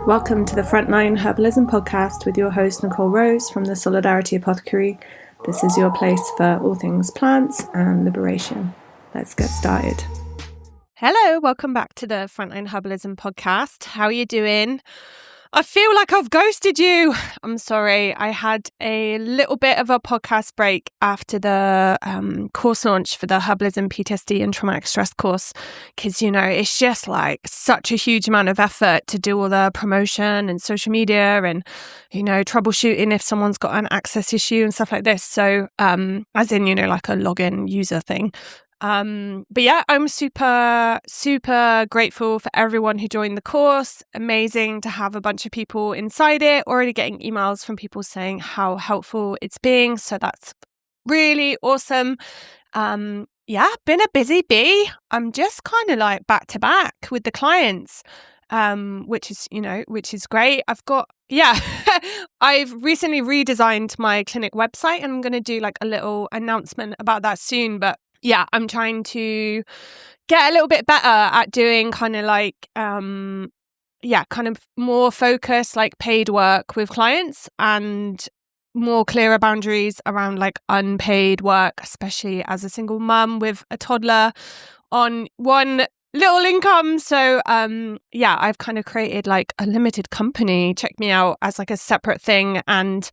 Welcome to the Frontline Herbalism podcast with your host Nicole Rose from the Solidarity Apothecary. This is your place for all things plants and liberation. Let's get started. Hello, welcome back to the Frontline Herbalism podcast. How are you doing? I feel like I've ghosted you. I'm sorry. I had a little bit of a podcast break after the course launch for the Herbalism, PTSD and traumatic stress course because, you know, it's just like such a huge amount of effort to do all the promotion and social media and, you know, troubleshooting if someone's got an access issue and stuff like this. So as in, you know, like a login user thing. But yeah, I'm super grateful for everyone who joined the course. Amazing to have a bunch of people inside it, already getting emails from people saying how helpful it's being. So that's really awesome. Yeah, been a busy bee. I'm just kind of like back to back with the clients, which is great. I've recently redesigned my clinic website and I'm going to do like a little announcement about that soon, but yeah, I'm trying to get a little bit better at doing kind of like, kind of more focused, like paid work with clients and more clearer boundaries around like unpaid work, especially as a single mum with a toddler on one little income. So, I've kind of created like a limited company. Check me out as like a separate thing. And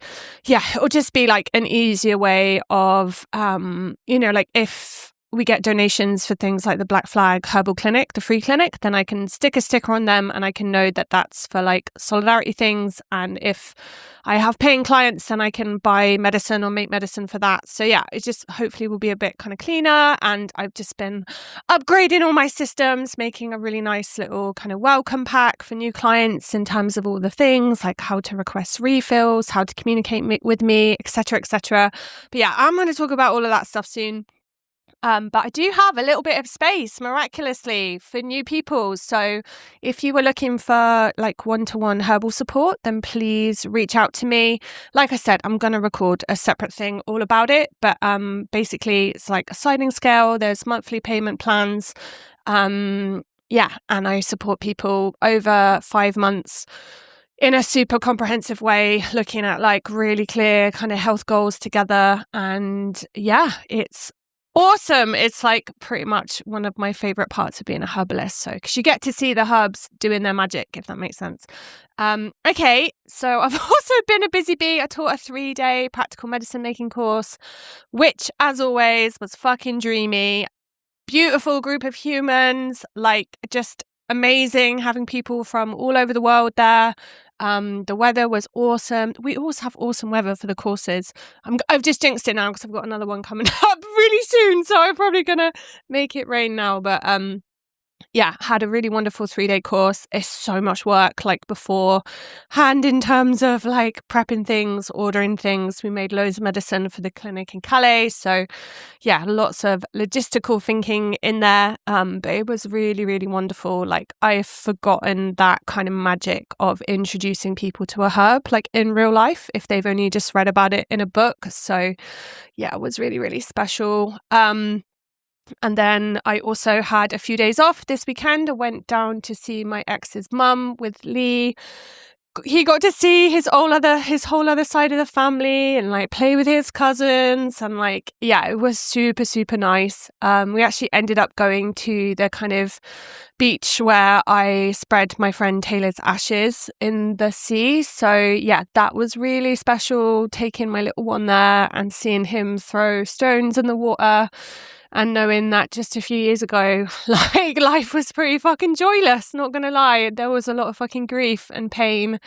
yeah, it'll just be like an easier way of, like if we get donations for things like the Black Flag Herbal Clinic, the free clinic, then I can stick a sticker on them and I can know that that's for like solidarity things. And if I have paying clients, then I can buy medicine or make medicine for that. So yeah, it just hopefully will be a bit kind of cleaner. And I've just been upgrading all my systems, making a really nice little kind of welcome pack for new clients in terms of all the things like how to request refills, how to communicate with me, etc., etc. But yeah, I'm going to talk about all of that stuff soon. But I do have a little bit of space, miraculously, for new people. So if you were looking for like one-to-one herbal support, then please reach out to me. Like I said, I'm going to record a separate thing all about it. But basically, it's like a sliding scale. There's monthly payment plans. And I support people over 5 months in a super comprehensive way, looking at like really clear kind of health goals together. And yeah, it's awesome. It's like pretty much one of my favorite parts of being a herbalist. So, because you get to see the herbs doing their magic, if that makes sense. Okay, so I've also been a busy bee. I taught a 3-day practical medicine making course, which, as always, was fucking dreamy. Beautiful group of humans, like just amazing having people from all over the world there. The weather was awesome. We always have awesome weather for the courses. I've just jinxed it now because I've got another one coming up really soon, so I'm probably gonna make it rain now. But had a really wonderful 3-day course. It's so much work like beforehand in terms of like prepping things, ordering things. We made loads of medicine for the clinic in Calais. So yeah, lots of logistical thinking in there. But it was really, really wonderful. Like I've forgotten that kind of magic of introducing people to a herb, like in real life, if they've only just read about it in a book. So yeah, it was really, really special. And then I also had a few days off this weekend. I went down to see my ex's mum with Lee. He got to see his whole other side of the family and like play with his cousins. And like, yeah, it was super, super nice. We actually ended up going to the kind of beach where I spread my friend Taylor's ashes in the sea. So yeah, that was really special, taking my little one there and seeing him throw stones in the water. And knowing that just a few years ago, like life was pretty fucking joyless, not gonna lie. There was a lot of fucking grief and pain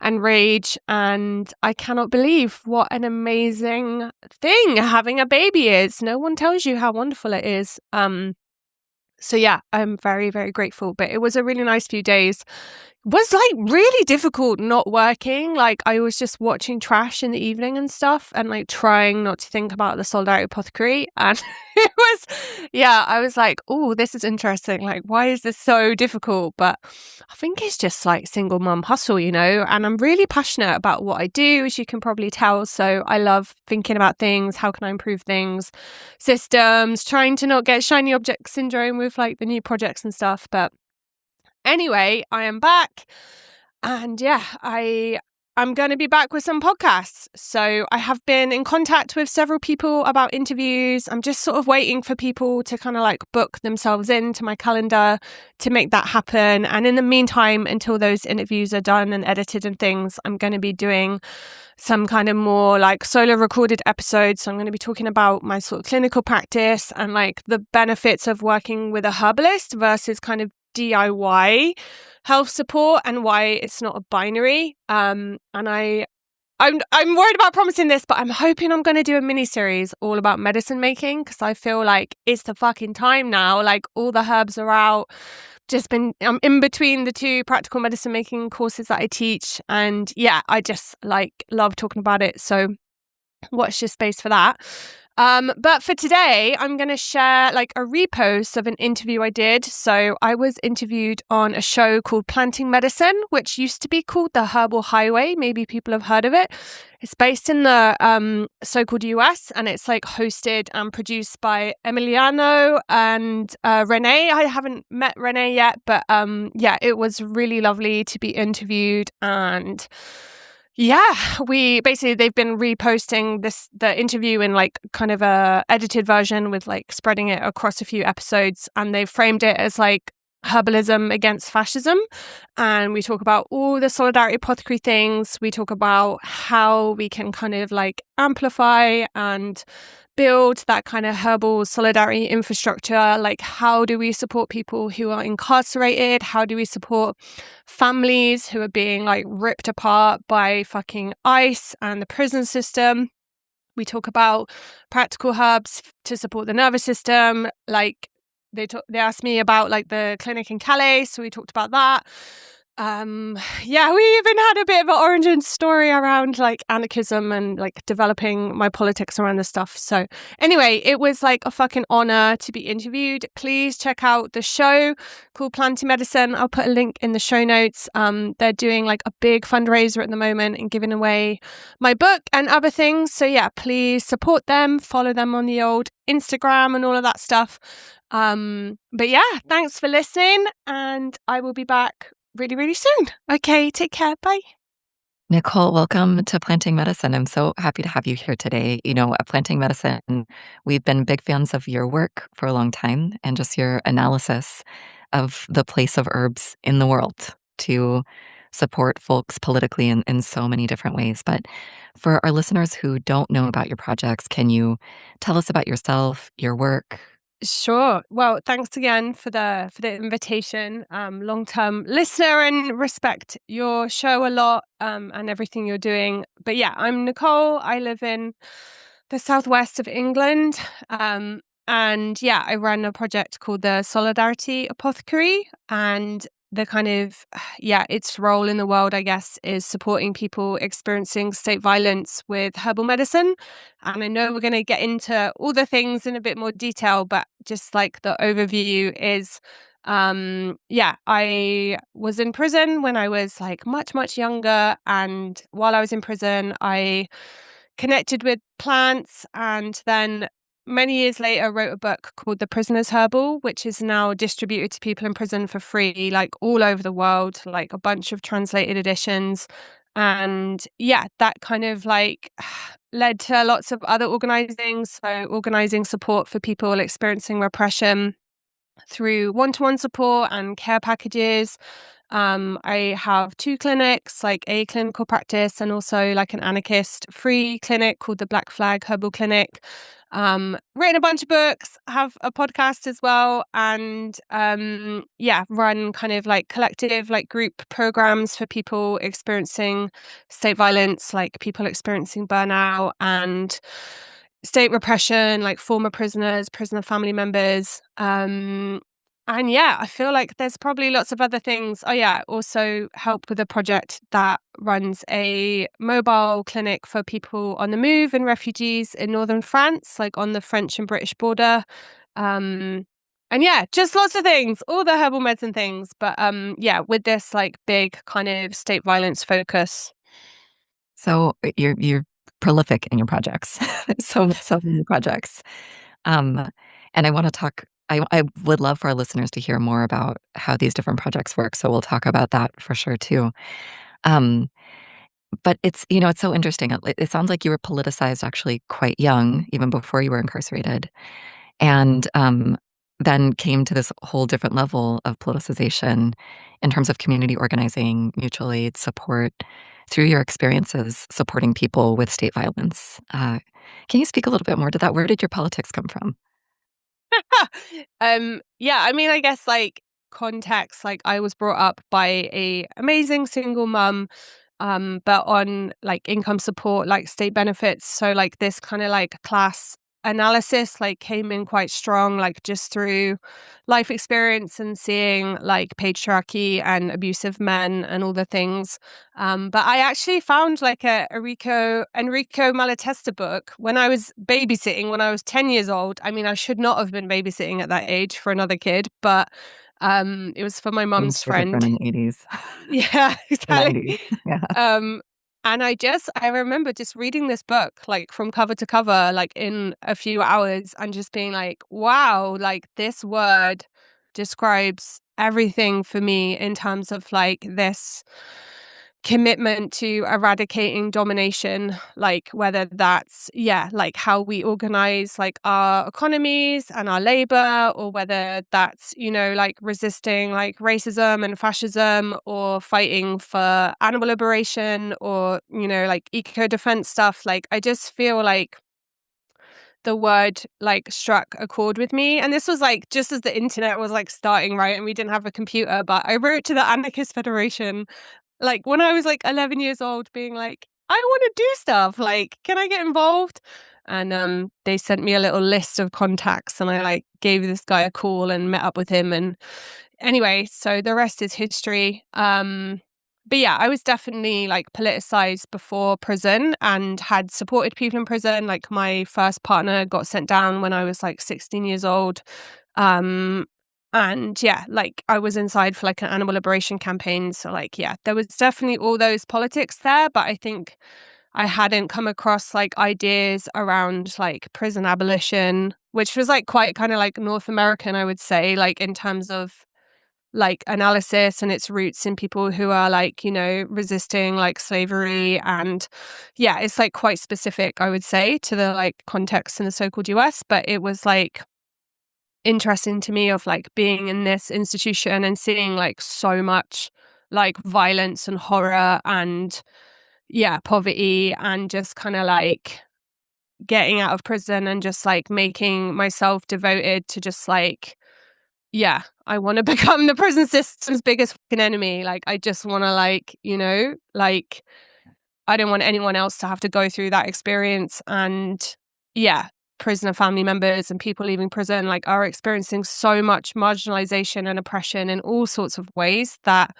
and rage. And I cannot believe what an amazing thing having a baby is. No one tells you how wonderful it is. So yeah, I'm very, very grateful. But it was a really nice few days. It was like really difficult not working. Like I was just watching trash in the evening and stuff and like trying not to think about the Solidarity Apothecary. And it was, I was like, oh, this is interesting. Like, why is this so difficult? But I think it's just like single mum hustle, you know, and I'm really passionate about what I do, as you can probably tell. So I love thinking about things. How can I improve things, systems, trying to not get shiny object syndrome with like the new projects and stuff. But anyway, I am back. And yeah, I'm going to be back with some podcasts. So I have been in contact with several people about interviews. I'm just sort of waiting for people to kind of like book themselves into my calendar to make that happen. And in the meantime, until those interviews are done and edited and things, I'm going to be doing some kind of more like solo recorded episodes. So I'm going to be talking about my sort of clinical practice and like the benefits of working with a herbalist versus kind of DIY health support and why it's not a binary. And I'm worried about promising this, but I'm hoping I'm going to do a mini series all about medicine making, because I feel like it's the fucking time now. Like all the herbs are out. I'm in between the 2 practical medicine making courses that I teach, and yeah, I just like love talking about it. So watch your space for that. But for today, I'm going to share like a repost of an interview I did. So I was interviewed on a show called Planting Medicine, which used to be called the Herbal Highway. Maybe people have heard of it. It's based in the so-called US, and it's like hosted and produced by Emiliano and Renee. I haven't met Renee yet, but yeah, it was really lovely to be interviewed. And yeah, they've been reposting the interview in like kind of a edited version with like spreading it across a few episodes, and they've framed it as like herbalism against fascism. And we talk about all the Solidarity Apothecary things. We talk about how we can kind of like amplify and build that kind of herbal solidarity infrastructure. Like, how do we support people who are incarcerated? How do we support families who are being like ripped apart by fucking ICE and the prison system? We talk about practical herbs to support the nervous system. Like they asked me about like the clinic in Calais, so we talked about that. Yeah, we even had a bit of an origin story around like anarchism and like developing my politics around this stuff. So anyway, it was like a fucking honor to be interviewed. Please check out the show called Planting Medicine. I'll put a link in the show notes. They're doing like a big fundraiser at the moment and giving away my book and other things. So yeah, please support them, follow them on the old Instagram and all of that stuff. But yeah, thanks for listening, and I will be back really, really soon. Okay, take care. Bye. Nicole, welcome to Planting Medicine. I'm so happy to have you here today. You know, at Planting Medicine, we've been big fans of your work for a long time and just your analysis of the place of herbs in the world to support folks politically in so many different ways. But for our listeners who don't know about your projects, can you tell us about yourself, your work? Sure. Well, thanks again for the invitation. Long-term listener and respect your show a lot, and everything you're doing. But yeah, I'm Nicole. I live in the southwest of England. And yeah, I run a project called the Solidarity Apothecary, and the kind of, yeah, its role in the world, I guess, is supporting people experiencing state violence with herbal medicine. And I know we're going to get into all the things in a bit more detail, but just like the overview is, yeah, I was in prison when I was like much, much younger. And while I was in prison, I connected with plants, and then many years later wrote a book called The Prisoner's Herbal, which is now distributed to people in prison for free, like all over the world, like a bunch of translated editions. And yeah, that kind of like led to lots of other organizing. So organizing support for people experiencing repression through one-to-one support and care packages. I have 2 clinics, like a clinical practice and also like an anarchist free clinic called the Black Flag Herbal Clinic. Written a bunch of books, have a podcast as well, and yeah, run kind of like collective, like group programs for people experiencing state violence, like people experiencing burnout and state repression, like former prisoners, prisoner family members. And yeah, I feel like there's probably lots of other things. Oh yeah, also help with a project that runs a mobile clinic for people on the move and refugees in northern France, like on the French and British border. And yeah, just lots of things, all the herbal medicine things. But yeah, with this like big kind of state violence focus. So you're prolific in your projects. So many projects. And I want to talk I would love for our listeners to hear more about how these different projects work. So we'll talk about that for sure too. Um, but it's so interesting. It sounds like you were politicized actually quite young, even before you were incarcerated, and then came to this whole different level of politicization in terms of community organizing, mutual aid support through your experiences supporting people with state violence. Can you speak a little bit more to that? Where did your politics come from? Yeah, I mean, I guess like context, like I was brought up by a amazing single mum, but on like income support, like state benefits. So like this kind of like class analysis like came in quite strong, like just through life experience and seeing like patriarchy and abusive men and all the things. But I actually found like a Enrico Malatesta book when I was babysitting when I was 10 years old. I mean, I should not have been babysitting at that age for another kid, but it was for my Things mum's were different friend. in the 80s Yeah, or exactly. 90s. Yeah. Um, and I remember just reading this book like from cover to cover, like in a few hours, and just being like, wow, like this word describes everything for me in terms of like this commitment to eradicating domination, like whether that's like how we organize like our economies and our labor, or whether that's like resisting like racism and fascism, or fighting for animal liberation, or like eco defense stuff. Like I just feel like the word like struck a chord with me. And this was like just as the internet was like starting, right, and we didn't have a computer, but I wrote to the Anarchist Federation like when I was like 11 years old, being like, I want to do stuff. Like, can I get involved? And they sent me a little list of contacts, and I like gave this guy a call and met up with him. And anyway, so the rest is history. But yeah, I was definitely like politicized before prison and had supported people in prison. Like my first partner got sent down when I was like 16 years old. Um, and yeah, like I was inside for like an animal liberation campaign. So like, yeah, there was definitely all those politics there, but I think I hadn't come across like ideas around like prison abolition, which was like quite kind of like North American, I would say, like in terms of like analysis and its roots in people who are like, resisting like slavery. And yeah, it's like quite specific, I would say, to the like context in the so-called US. But it was like interesting to me of like being in this institution and seeing like so much like violence and horror and poverty, and just kind of like getting out of prison and just like making myself devoted to just like, I want to become the prison system's biggest fucking enemy. Like I just want to like, like I don't want anyone else to have to go through that experience. And prisoner family members and people leaving prison like are experiencing so much marginalization and oppression in all sorts of ways that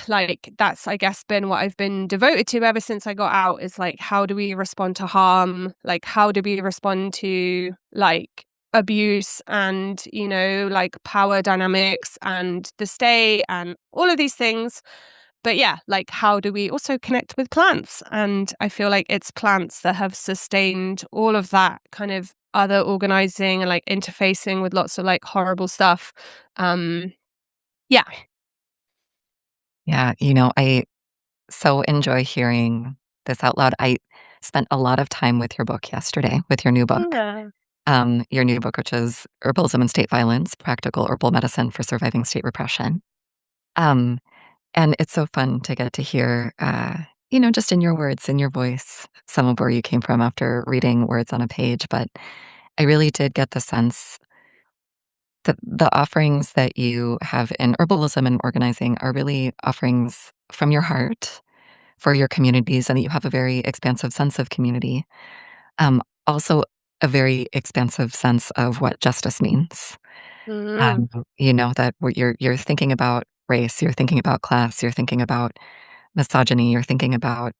like that's I guess been what I've been devoted to ever since I got out, is like how do we respond to harm, like how do we respond to like abuse and like power dynamics and the state and all of these things. But like how do we also connect with plants? And I feel like it's plants that have sustained all of that kind of other organizing and like interfacing with lots of like horrible stuff. Yeah. Yeah, I so enjoy hearing this out loud. I spent a lot of time with your book yesterday, with Yeah. your new book, which is Herbalism and State Violence, Practical Herbal Medicine for Surviving State Repression. Um, and it's so fun to get to hear, just in your words, in your voice, some of where you came from after reading words on a page. But I really did get the sense that the offerings that you have in herbalism and organizing are really offerings from your heart for your communities, and that you have a very expansive sense of community. Also, a very expansive sense of what justice means. Mm. Um, that you're thinking about race, you're thinking about class, you're thinking about misogyny, you're thinking about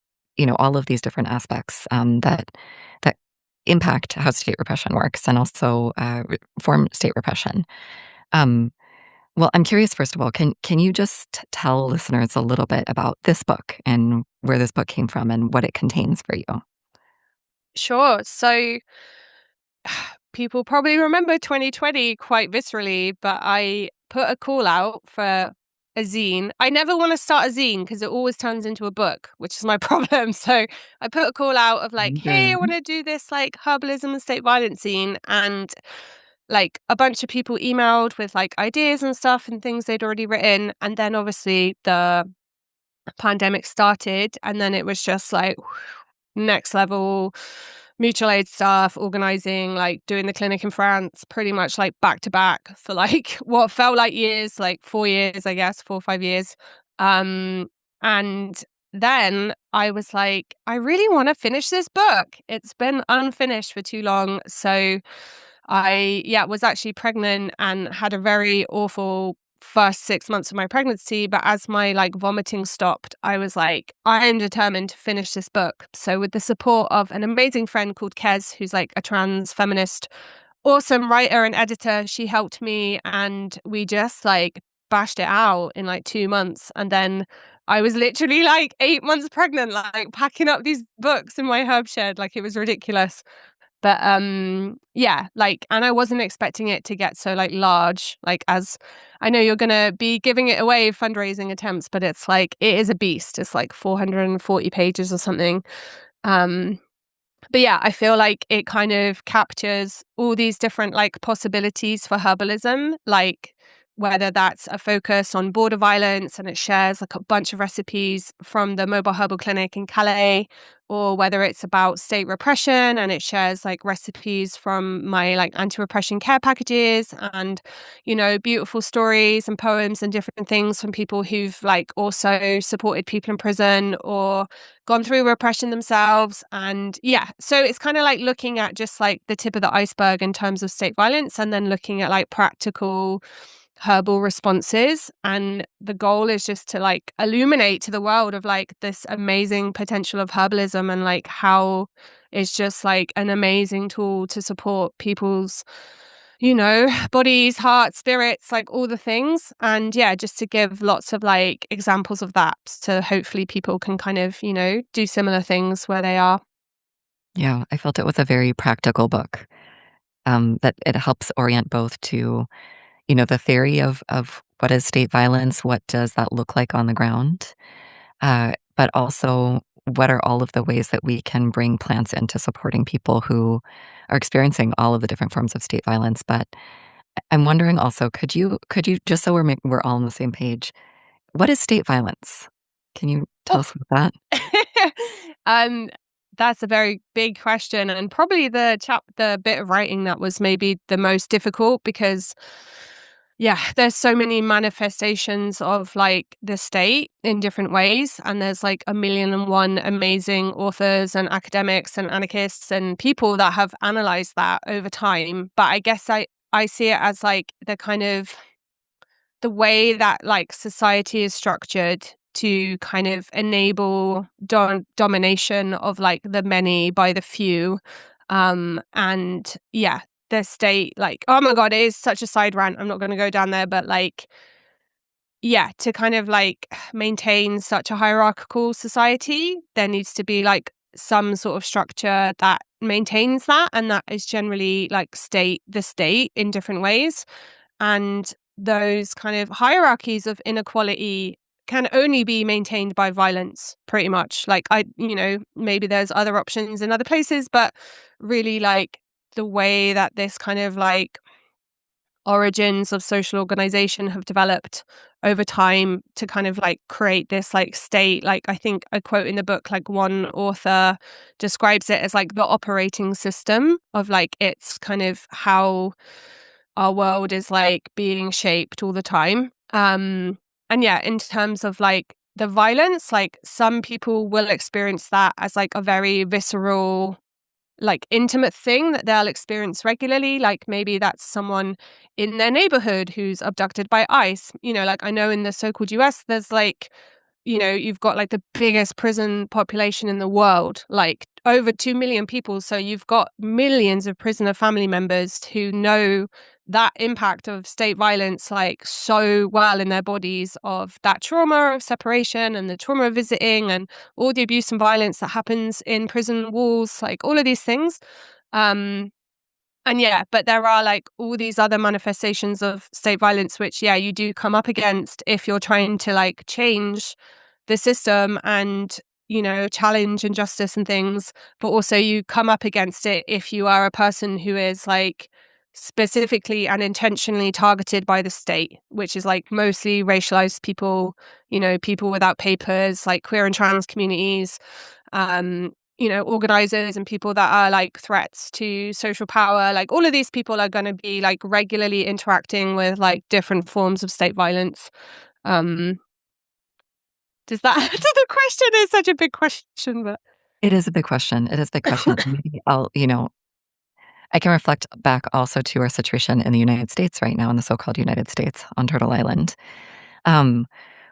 all of these different aspects that impact how state repression works, and also form state repression. Um, well, I'm curious, first of all, can you just tell listeners a little bit about this book and where this book came from and what it contains for you? Sure. So people probably remember 2020 quite viscerally, but I put a call out for a zine. I never want to start a zine because it always turns into a book, which is my problem. So I put a call out of like, hey, I want to do this like herbalism and state violence zine. And like a bunch of people emailed with like ideas and stuff and things they'd already written. And then obviously the pandemic started, and then it was just like next level mutual aid stuff, organizing, like doing the clinic in France pretty much like back to back for like what felt like years, like 4 years, I guess, 4 or 5 years. And then I was like, I really want to finish this book. It's been unfinished for too long. So I was actually pregnant and had a very awful first 6 months of my pregnancy. But as my like vomiting stopped, I was like, I am determined to finish this book. So with the support of an amazing friend called Kez, who's like a trans feminist, awesome writer and editor, she helped me, and we just like bashed it out in like 2 months. And then I was literally like 8 months pregnant, like packing up these books in my herb shed. Like it was ridiculous. But like, and I wasn't expecting it to get so like large, like, as I know you're gonna be giving it away fundraising attempts, but it's like it is a beast. It's like 440 pages or something. But yeah, I feel like it kind of captures all these different like possibilities for herbalism, like whether that's a focus on border violence and it shares like a bunch of recipes from the mobile herbal clinic in Calais, or whether it's about state repression and it shares like recipes from my like anti-repression care packages, and beautiful stories and poems and different things from people who've like also supported people in prison or gone through repression themselves. And so it's kind of like looking at just like the tip of the iceberg in terms of state violence, and then looking at like practical herbal responses. And the goal is just to like illuminate to the world of like this amazing potential of herbalism, and like how it's just like an amazing tool to support people's bodies, hearts, spirits, like all the things. And just to give lots of like examples of that, so hopefully people can kind of do similar things where they are. Yeah, I felt it was a very practical book, that it helps orient both to the theory of what is state violence, what does that look like on the ground, but also what are all of the ways that we can bring plants into supporting people who are experiencing all of the different forms of state violence. But I'm wondering also, could you just so we're all on the same page, what is state violence? Can you tell us about that? That's a very big question, and probably the bit of writing that was maybe the most difficult, because there's so many manifestations of like the state in different ways, and there's like 1,000,001 amazing authors and academics and anarchists and people that have analyzed that over time. But I guess I see it as like the kind of the way that like society is structured to kind of enable domination of like the many by the few. And the state, like, oh my God, it is such a side rant. I'm not going to go down there, but like, to kind of like maintain such a hierarchical society, there needs to be like some sort of structure that maintains that. And that is generally like the state in different ways. And those kind of hierarchies of inequality can only be maintained by violence, pretty much. Like, maybe there's other options in other places, but really like the way that this kind of like origins of social organization have developed over time to kind of like create this like state. Like, I think I quote in the book, like one author describes it as like the operating system of like it's kind of how our world is like being shaped all the time. And in terms of like the violence, like some people will experience that as like a very visceral, like intimate thing that they'll experience regularly. Like maybe that's someone in their neighborhood who's abducted by ICE. Like I know in the so-called US, there's like, you've got like the biggest prison population in the world, like over 2 million people. So you've got millions of prisoner family members who know that impact of state violence like so well in their bodies, of that trauma of separation and the trauma of visiting and all the abuse and violence that happens in prison walls, like all of these things. And yeah, but there are like all these other manifestations of state violence, which, yeah, you do come up against if you're trying to like change the system and, you know, challenge injustice and things. But also you come up against it if you are a person who is like specifically and intentionally targeted by the state, which is like mostly racialized people, you know, people without papers, like queer and trans communities, you know, organizers and people that are like threats to social power. Like all of these people are going to be like regularly interacting with like different forms of state violence. Um, does that answer the question? It's such a big question, but It is a big question. It is a big question. Maybe I can reflect back also to our situation in the United States right now, in the so-called United States on Turtle Island, um,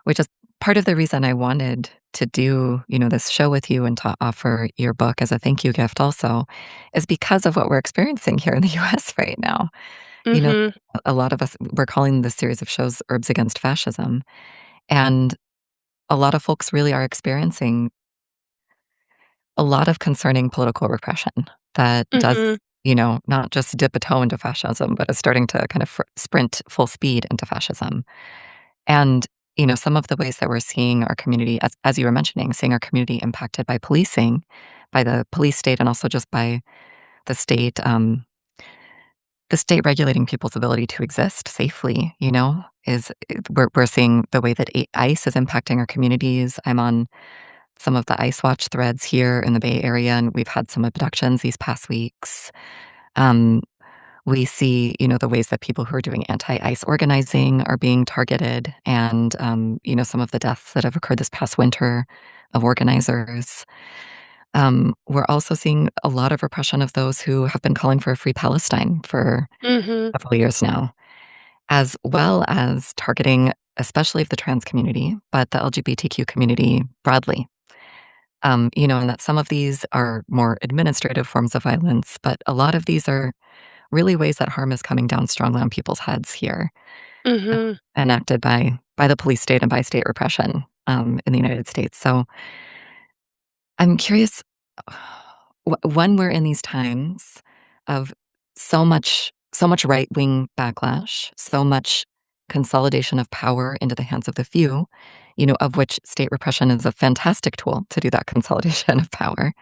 which is part of the reason I wanted to do, this show with you and to offer your book as a thank you gift also, is because of what we're experiencing here in the US right now. You know, mm-hmm, a lot of us, we're calling this series of shows Herbs Against Fascism. And a lot of folks really are experiencing a lot of concerning political repression that does, mm-hmm, not just dip a toe into fascism, but is starting to kind of sprint full speed into fascism. And, some of the ways that we're seeing our community, as you were mentioning, seeing our community impacted by policing, by the police state, and also just by the state, the state regulating people's ability to exist safely, we're seeing the way that ICE is impacting our communities. I'm on some of the ICE Watch threads here in the Bay Area, and we've had some abductions these past weeks. Um, we see, the ways that people who are doing anti-ICE organizing are being targeted, and some of the deaths that have occurred this past winter of organizers. We're also seeing a lot of repression of those who have been calling for a free Palestine for mm-hmm, several years now, as well as targeting, especially of the trans community, but the LGBTQ community broadly. And that some of these are more administrative forms of violence, but a lot of these are really ways that harm is coming down strongly on people's heads here, mm-hmm, enacted by the police state and by state repression in the United States. So I'm curious, when we're in these times of so much right wing backlash, so much consolidation of power into the hands of the few, of which state repression is a fantastic tool to do that consolidation of power.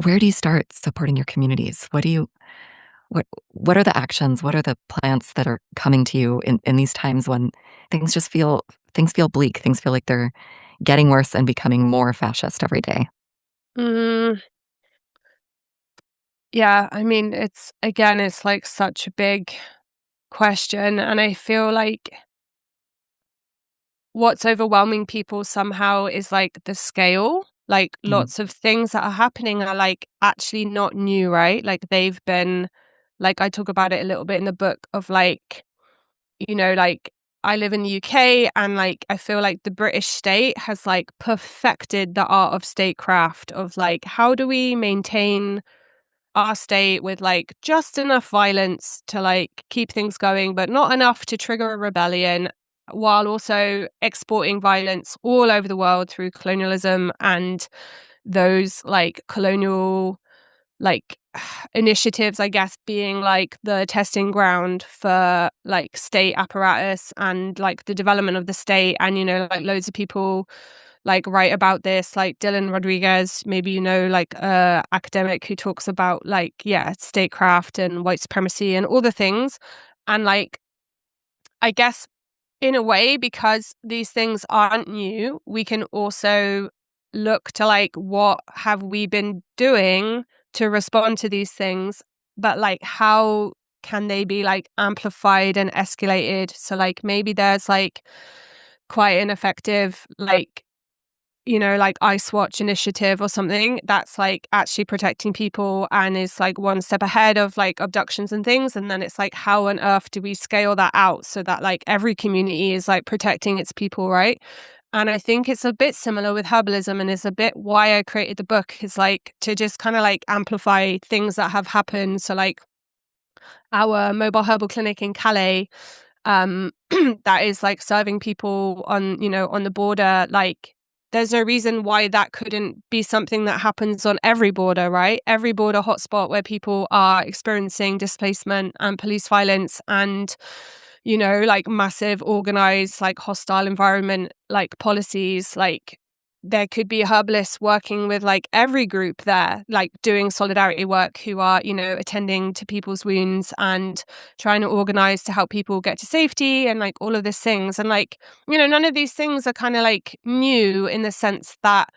Where do you start supporting your communities? What are the actions? What are the plants that are coming to you in these times when things feel bleak, things feel like they're getting worse and becoming more fascist every day? mm. Yeah, I mean, it's like such a big question. And I feel like what's overwhelming people somehow is like the scale. Like Mhm. lots of things that are happening are like actually not new, right? Like they've been, like I talk about it a little bit in the book of like, like I live in the UK and like I feel like the British state has like perfected the art of statecraft of like how do we maintain our state with like just enough violence to like keep things going, but not enough to trigger a rebellion, while also exporting violence all over the world through colonialism and those like colonial like initiatives, I guess, being like the testing ground for like state apparatus and like the development of the state. And, like loads of people like write about this, like Dylan Rodriguez, maybe, like a academic who talks about like, yeah, statecraft and white supremacy and all the things. And like, I guess in a way, because these things aren't new, we can also look to like what have we been doing to respond to these things, but like how can they be like amplified and escalated? So like maybe there's like quite an effective like like Ice Watch initiative or something that's like actually protecting people and is like one step ahead of like abductions and things. And then it's like, how on earth do we scale that out so that like every community is like protecting its people, right? And I think it's a bit similar with herbalism, and it's a bit why I created the book, is like to just kind of like amplify things that have happened. So like our mobile herbal clinic in Calais, that is like serving people on, on the border, like there's no reason why that couldn't be something that happens on every border, right? Every border hotspot where people are experiencing displacement and police violence and, like massive organized, like hostile environment, like policies, like there could be herbalists working with like every group there, like doing solidarity work who are, attending to people's wounds and trying to organize to help people get to safety and like all of these things. And like, none of these things are kind of like new in the sense that,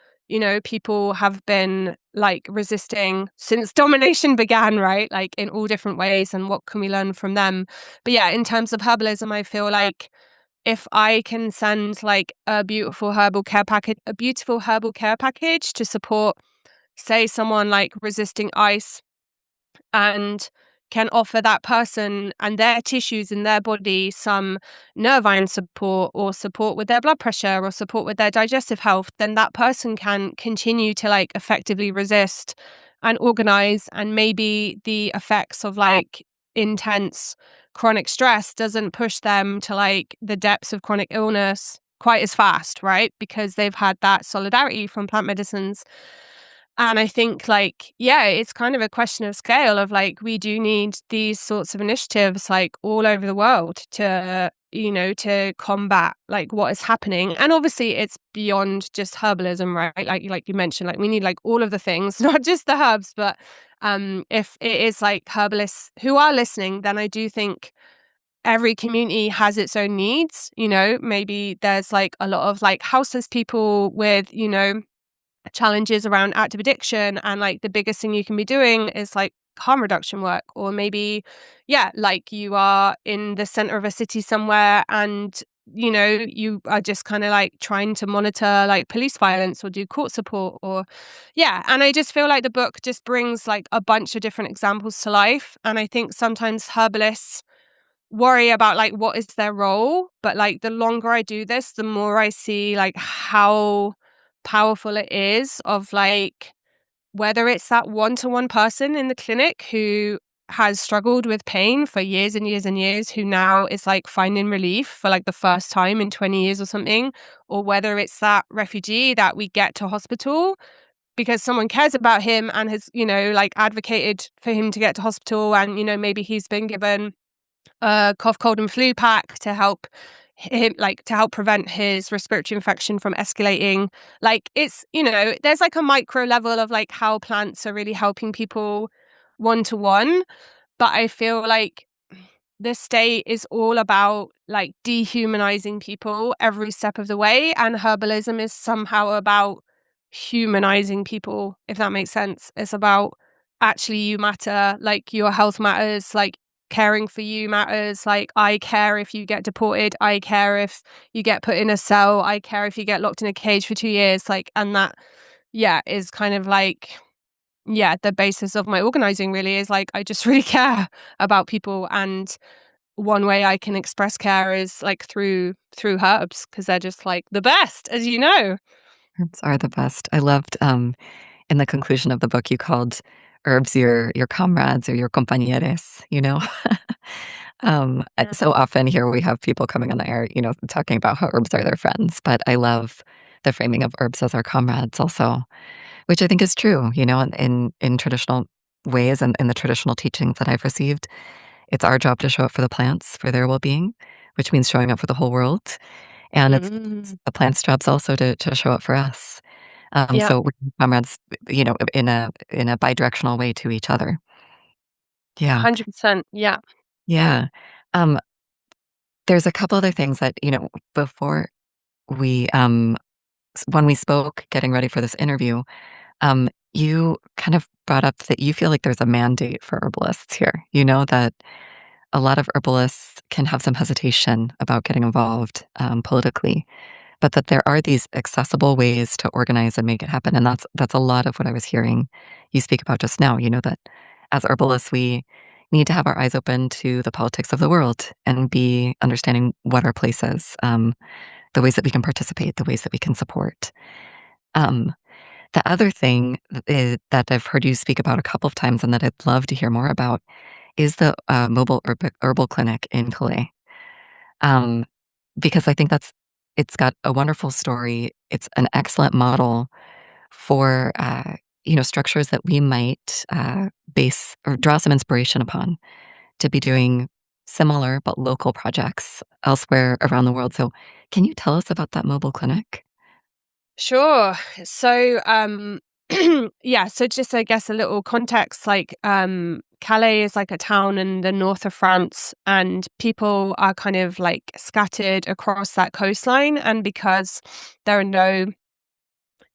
people have been like resisting since domination began, right? Like in all different ways. And what can we learn from them? But yeah, in terms of herbalism, I feel like if I can send like a beautiful herbal care package to support, say, someone like resisting ice, and can offer that person and their tissues in their body some nervine support or support with their blood pressure or support with their digestive health, then that person can continue to like effectively resist and organize. And maybe the effects of like intense chronic stress doesn't push them to like the depths of chronic illness quite as fast, right? Because they've had that solidarity from plant medicines. And I think like, yeah, it's kind of a question of scale of like, we do need these sorts of initiatives like all over the world to, to combat like what is happening. And obviously it's beyond just herbalism, right? Like you mentioned, like we need like all of the things, not just the herbs, but if it is like herbalists who are listening, then I do think every community has its own needs. Maybe there's like a lot of like houseless people with, challenges around active addiction, and like the biggest thing you can be doing is like harm reduction work. Or maybe like you are in the center of a city somewhere and you are just kind of like trying to monitor like police violence or do court support or and I just feel like the book just brings like a bunch of different examples to life. And I think sometimes herbalists worry about like what is their role, but like the longer I do this, the more I see like how powerful it is of like whether it's that one-to-one person in the clinic who has struggled with pain for years and years and years, who now is like finding relief for like the first time in 20 years or something, or whether it's that refugee that we get to hospital because someone cares about him and has, like advocated for him to get to hospital, and maybe he's been given a cough, cold and flu pack to help him, like to help prevent his respiratory infection from escalating. Like it's, there's like a micro level of like how plants are really helping people one to one. But I feel like the state is all about like dehumanizing people every step of the way. And herbalism is somehow about humanizing people, if that makes sense. It's about actually you matter, like your health matters, like caring for you matters. Like I care if you get deported, I care if you get put in a cell, I care if you get locked in a cage for 2 years. Like, and that, is kind of like, the basis of my organizing really is like, I just really care about people. And one way I can express care is like through herbs, because they're just like the best, as you know. Herbs are the best. I loved in the conclusion of the book, you called herbs your comrades or your compañeros, So often here we have people coming on the air, talking about how herbs are their friends, but I love the framing of herbs as our comrades also, which I think is true, in traditional ways and in the traditional teachings that I've received. It's our job to show up for the plants, for their well-being, which means showing up for the whole world. And it's the plants' jobs also to show up for us. So we're comrades, in a bidirectional way to each other. Yeah. 100%. Yeah. Yeah. Um, there's a couple other things that, before we, when we spoke, getting ready for this interview, you kind of brought up that you feel like there's a mandate for herbalists here, that a lot of herbalists can have some hesitation about getting involved politically, but that there are these accessible ways to organize and make it happen. And that's a lot of what I was hearing you speak about just now, that as herbalists, we need to have our eyes open to the politics of the world and be understanding what our place is, the ways that we can participate, the ways that we can support. The other thing that I've heard you speak about a couple of times and that I'd love to hear more about is the mobile herbal clinic in Calais. Because I think that's It's got a wonderful story. It's an excellent model for, structures that we might base or draw some inspiration upon to be doing similar but local projects elsewhere around the world. So, can you tell us about that mobile clinic? Sure. So, yeah, so just I guess a little context, like Calais is like a town in the north of France, and people are kind of like scattered across that coastline. And because there are no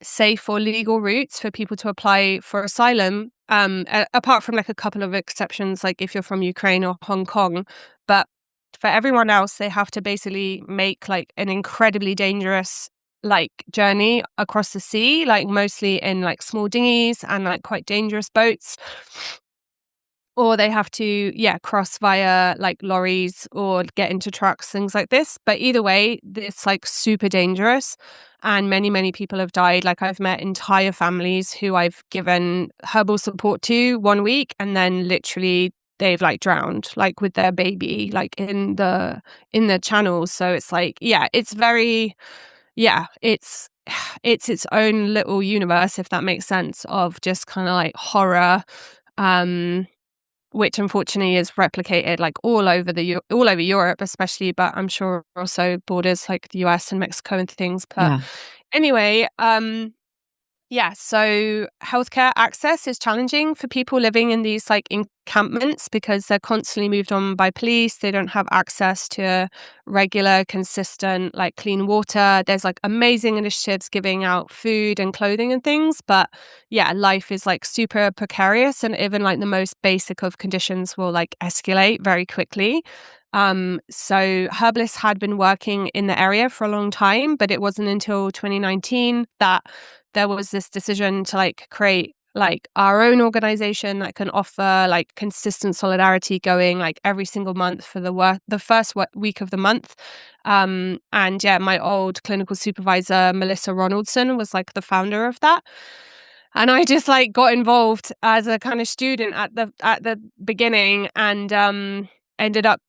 safe or legal routes for people to apply for asylum, apart from like a couple of exceptions, like if you're from Ukraine or Hong Kong, but for everyone else, they have to basically make like an incredibly dangerous like journey across the sea, like mostly in like small dinghies and like quite dangerous boats, or they have to cross via like lorries or get into trucks, things like this. But either way, it's like super dangerous, and many people have died. Like I've met entire families who I've given herbal support to 1 week, and then literally they've like drowned like with their baby like in the channels. So it's like it's very it's it's its own little universe, if that makes sense, of just kind of like horror, which unfortunately is replicated like all over Europe, especially, but I'm sure also borders like the US and Mexico and things. But Yeah. anyway, so healthcare access is challenging for people living in these like encampments because they're constantly moved on by police. They don't have access to regular, consistent, like clean water. There's like amazing initiatives giving out food and clothing and things, but life is like super precarious, and even like the most basic of conditions will like escalate very quickly. So Herbalists had been working in the area for a long time, but it wasn't until 2019 that there was this decision to like create like our own organization that can offer like consistent solidarity going like every single month for the first week of the month. And my old clinical supervisor, Melissa Ronaldson, was like the founder of that. And I just like got involved as a kind of student at the beginning, and ended up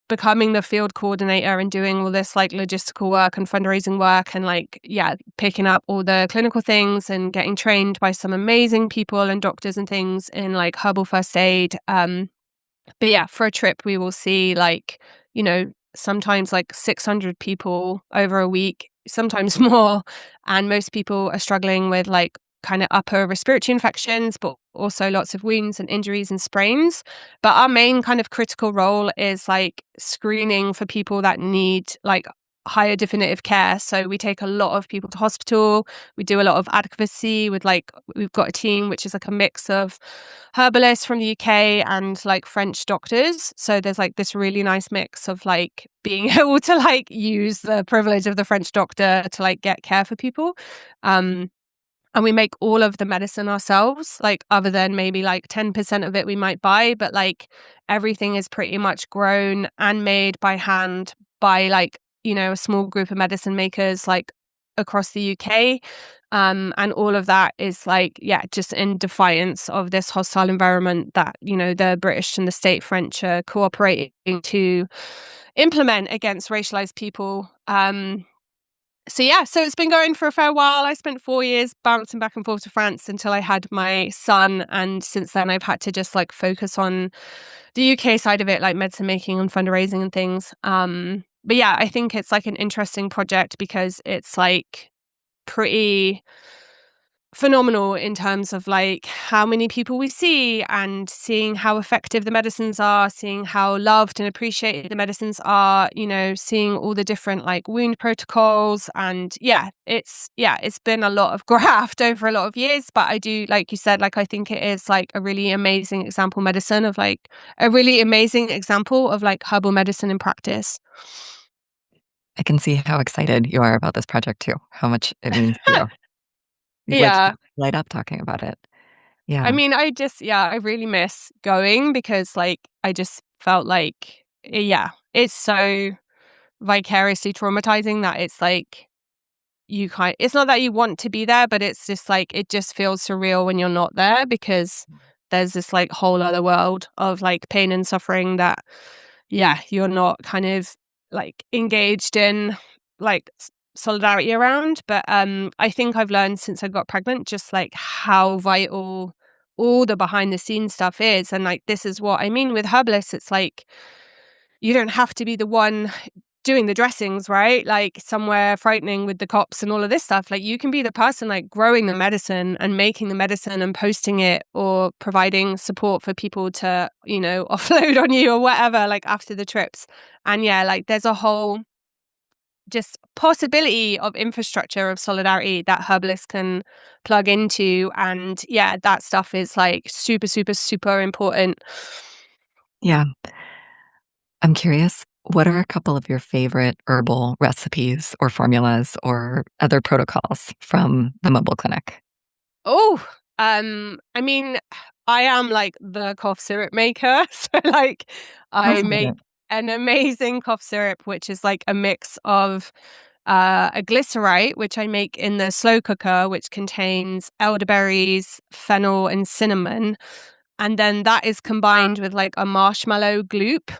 becoming the field coordinator and doing all this like logistical work and fundraising work, and like picking up all the clinical things and getting trained by some amazing people and doctors and things in like herbal first aid. But for a trip we will see like sometimes like 600 people over a week, sometimes more, and most people are struggling with like kind of upper respiratory infections, but also lots of wounds and injuries and sprains. But our main kind of critical role is like screening for people that need like higher definitive care. So we take a lot of people to hospital. We do a lot of advocacy with like, we've got a team which is like a mix of herbalists from the UK and like French doctors. So there's like this really nice mix of like being able to like use the privilege of the French doctor to like get care for people. And we make all of the medicine ourselves, like other than maybe like 10% of it we might buy, but like everything is pretty much grown and made by hand by like, a small group of medicine makers like across the UK. And all of that is like, just in defiance of this hostile environment that, the British and the state French are cooperating to implement against racialized people. So it's been going for a fair while. I spent 4 years bouncing back and forth to France until I had my son. And since then I've had to just like focus on the UK side of it, like medicine making and fundraising and things. But I think it's like an interesting project because it's like pretty phenomenal in terms of like how many people we see and seeing how effective the medicines are, seeing how loved and appreciated the medicines are, seeing all the different like wound protocols. And it's been a lot of graft over a lot of years, but I do, like you said, like I think it is like a really amazing example medicine of like a really amazing example of like herbal medicine in practice. I can see how excited you are about this project too, how much it means to you. Like, Yeah. light up talking about it. I Yeah. mean, I really miss going because like I just felt like it's so vicariously traumatizing that it's like it's not that you want to be there, but it's just like it just feels surreal when you're not there because there's this like whole other world of like pain and suffering that you're not kind of like engaged in like solidarity around. But I think I've learned since I got pregnant just like how vital all the behind the scenes stuff is. And like, this is what I mean with herbalists. It's like, you don't have to be the one doing the dressings, right? Like somewhere frightening with the cops and all of this stuff. Like you can be the person like growing the medicine and making the medicine and posting it, or providing support for people to, you know, offload on you or whatever, like after the trips. And yeah, like there's a whole just possibility of infrastructure of solidarity that herbalists can plug into. And yeah, that stuff is like super, super, super important. Yeah. I'm curious, what are a couple of your favorite herbal recipes or formulas or other protocols from the mobile clinic? Oh, I mean, I am like the cough syrup maker. So like I make Fascinating. an amazing cough syrup, which is like a mix of a glycerite, which I make in the slow cooker, which contains elderberries, fennel, and cinnamon. And then that is combined with like a marshmallow gloop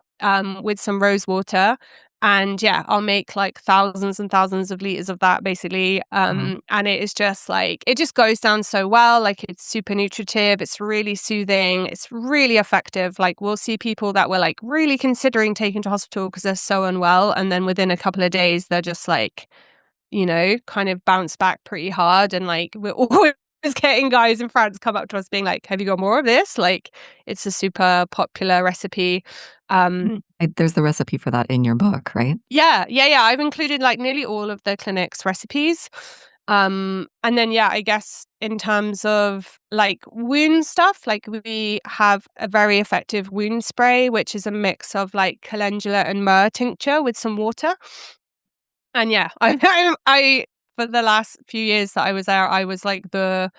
with some rose water. And yeah, I'll make like thousands and thousands of liters of that basically. Wow. And it is just like, it just goes down so well. Like it's super nutritive. It's really soothing. It's really effective. Like we'll see people that were like really considering taking to hospital because they're so unwell. And then within a couple of days, they're just like, you know, kind of bounce back pretty hard. And like we're always getting guys in France come up to us being like, have you got more of this? Like it's a super popular recipe. There's the recipe for that in your book, right? Yeah. I've included like nearly all of the clinic's recipes. And then yeah, I guess in terms of like wound stuff, like we have a very effective wound spray, which is a mix of like calendula and myrrh tincture with some water. And yeah, I for the last few years that I was there, I was like the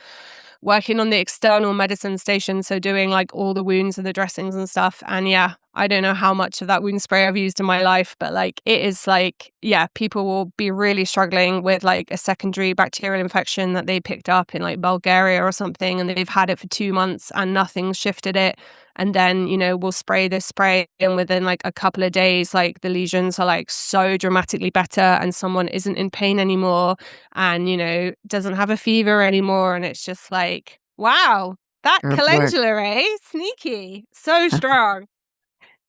working on the external medicine station, so doing like all the wounds and the dressings and stuff. And yeah, I don't know how much of that wound spray I've used in my life, but like it is like, yeah, people will be really struggling with like a secondary bacterial infection that they picked up in like Bulgaria or something, and they've had it for 2 months and nothing's shifted it. And then, you know, we'll spray this spray, and within like a couple of days, like the lesions are like so dramatically better, and someone isn't in pain anymore and, you know, doesn't have a fever anymore. And it's just like, wow, that Herb work. calendula, eh? Sneaky. So strong.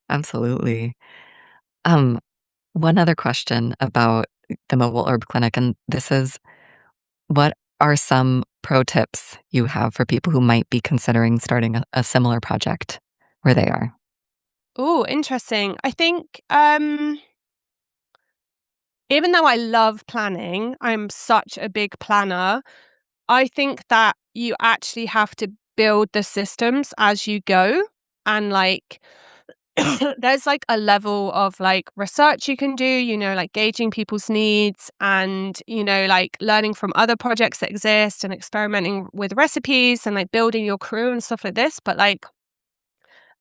Absolutely. Um, One other question about the mobile herb clinic, and this is, what are some pro tips you have for people who might be considering starting a similar project where they are? Oh, interesting. I think even though I love planning, I'm such a big planner. I think that you actually have to build the systems as you go. And like, there's like a level of like research you can do, you know, like gauging people's needs and, you know, like learning from other projects that exist and experimenting with recipes and like building your crew and stuff like this. But like,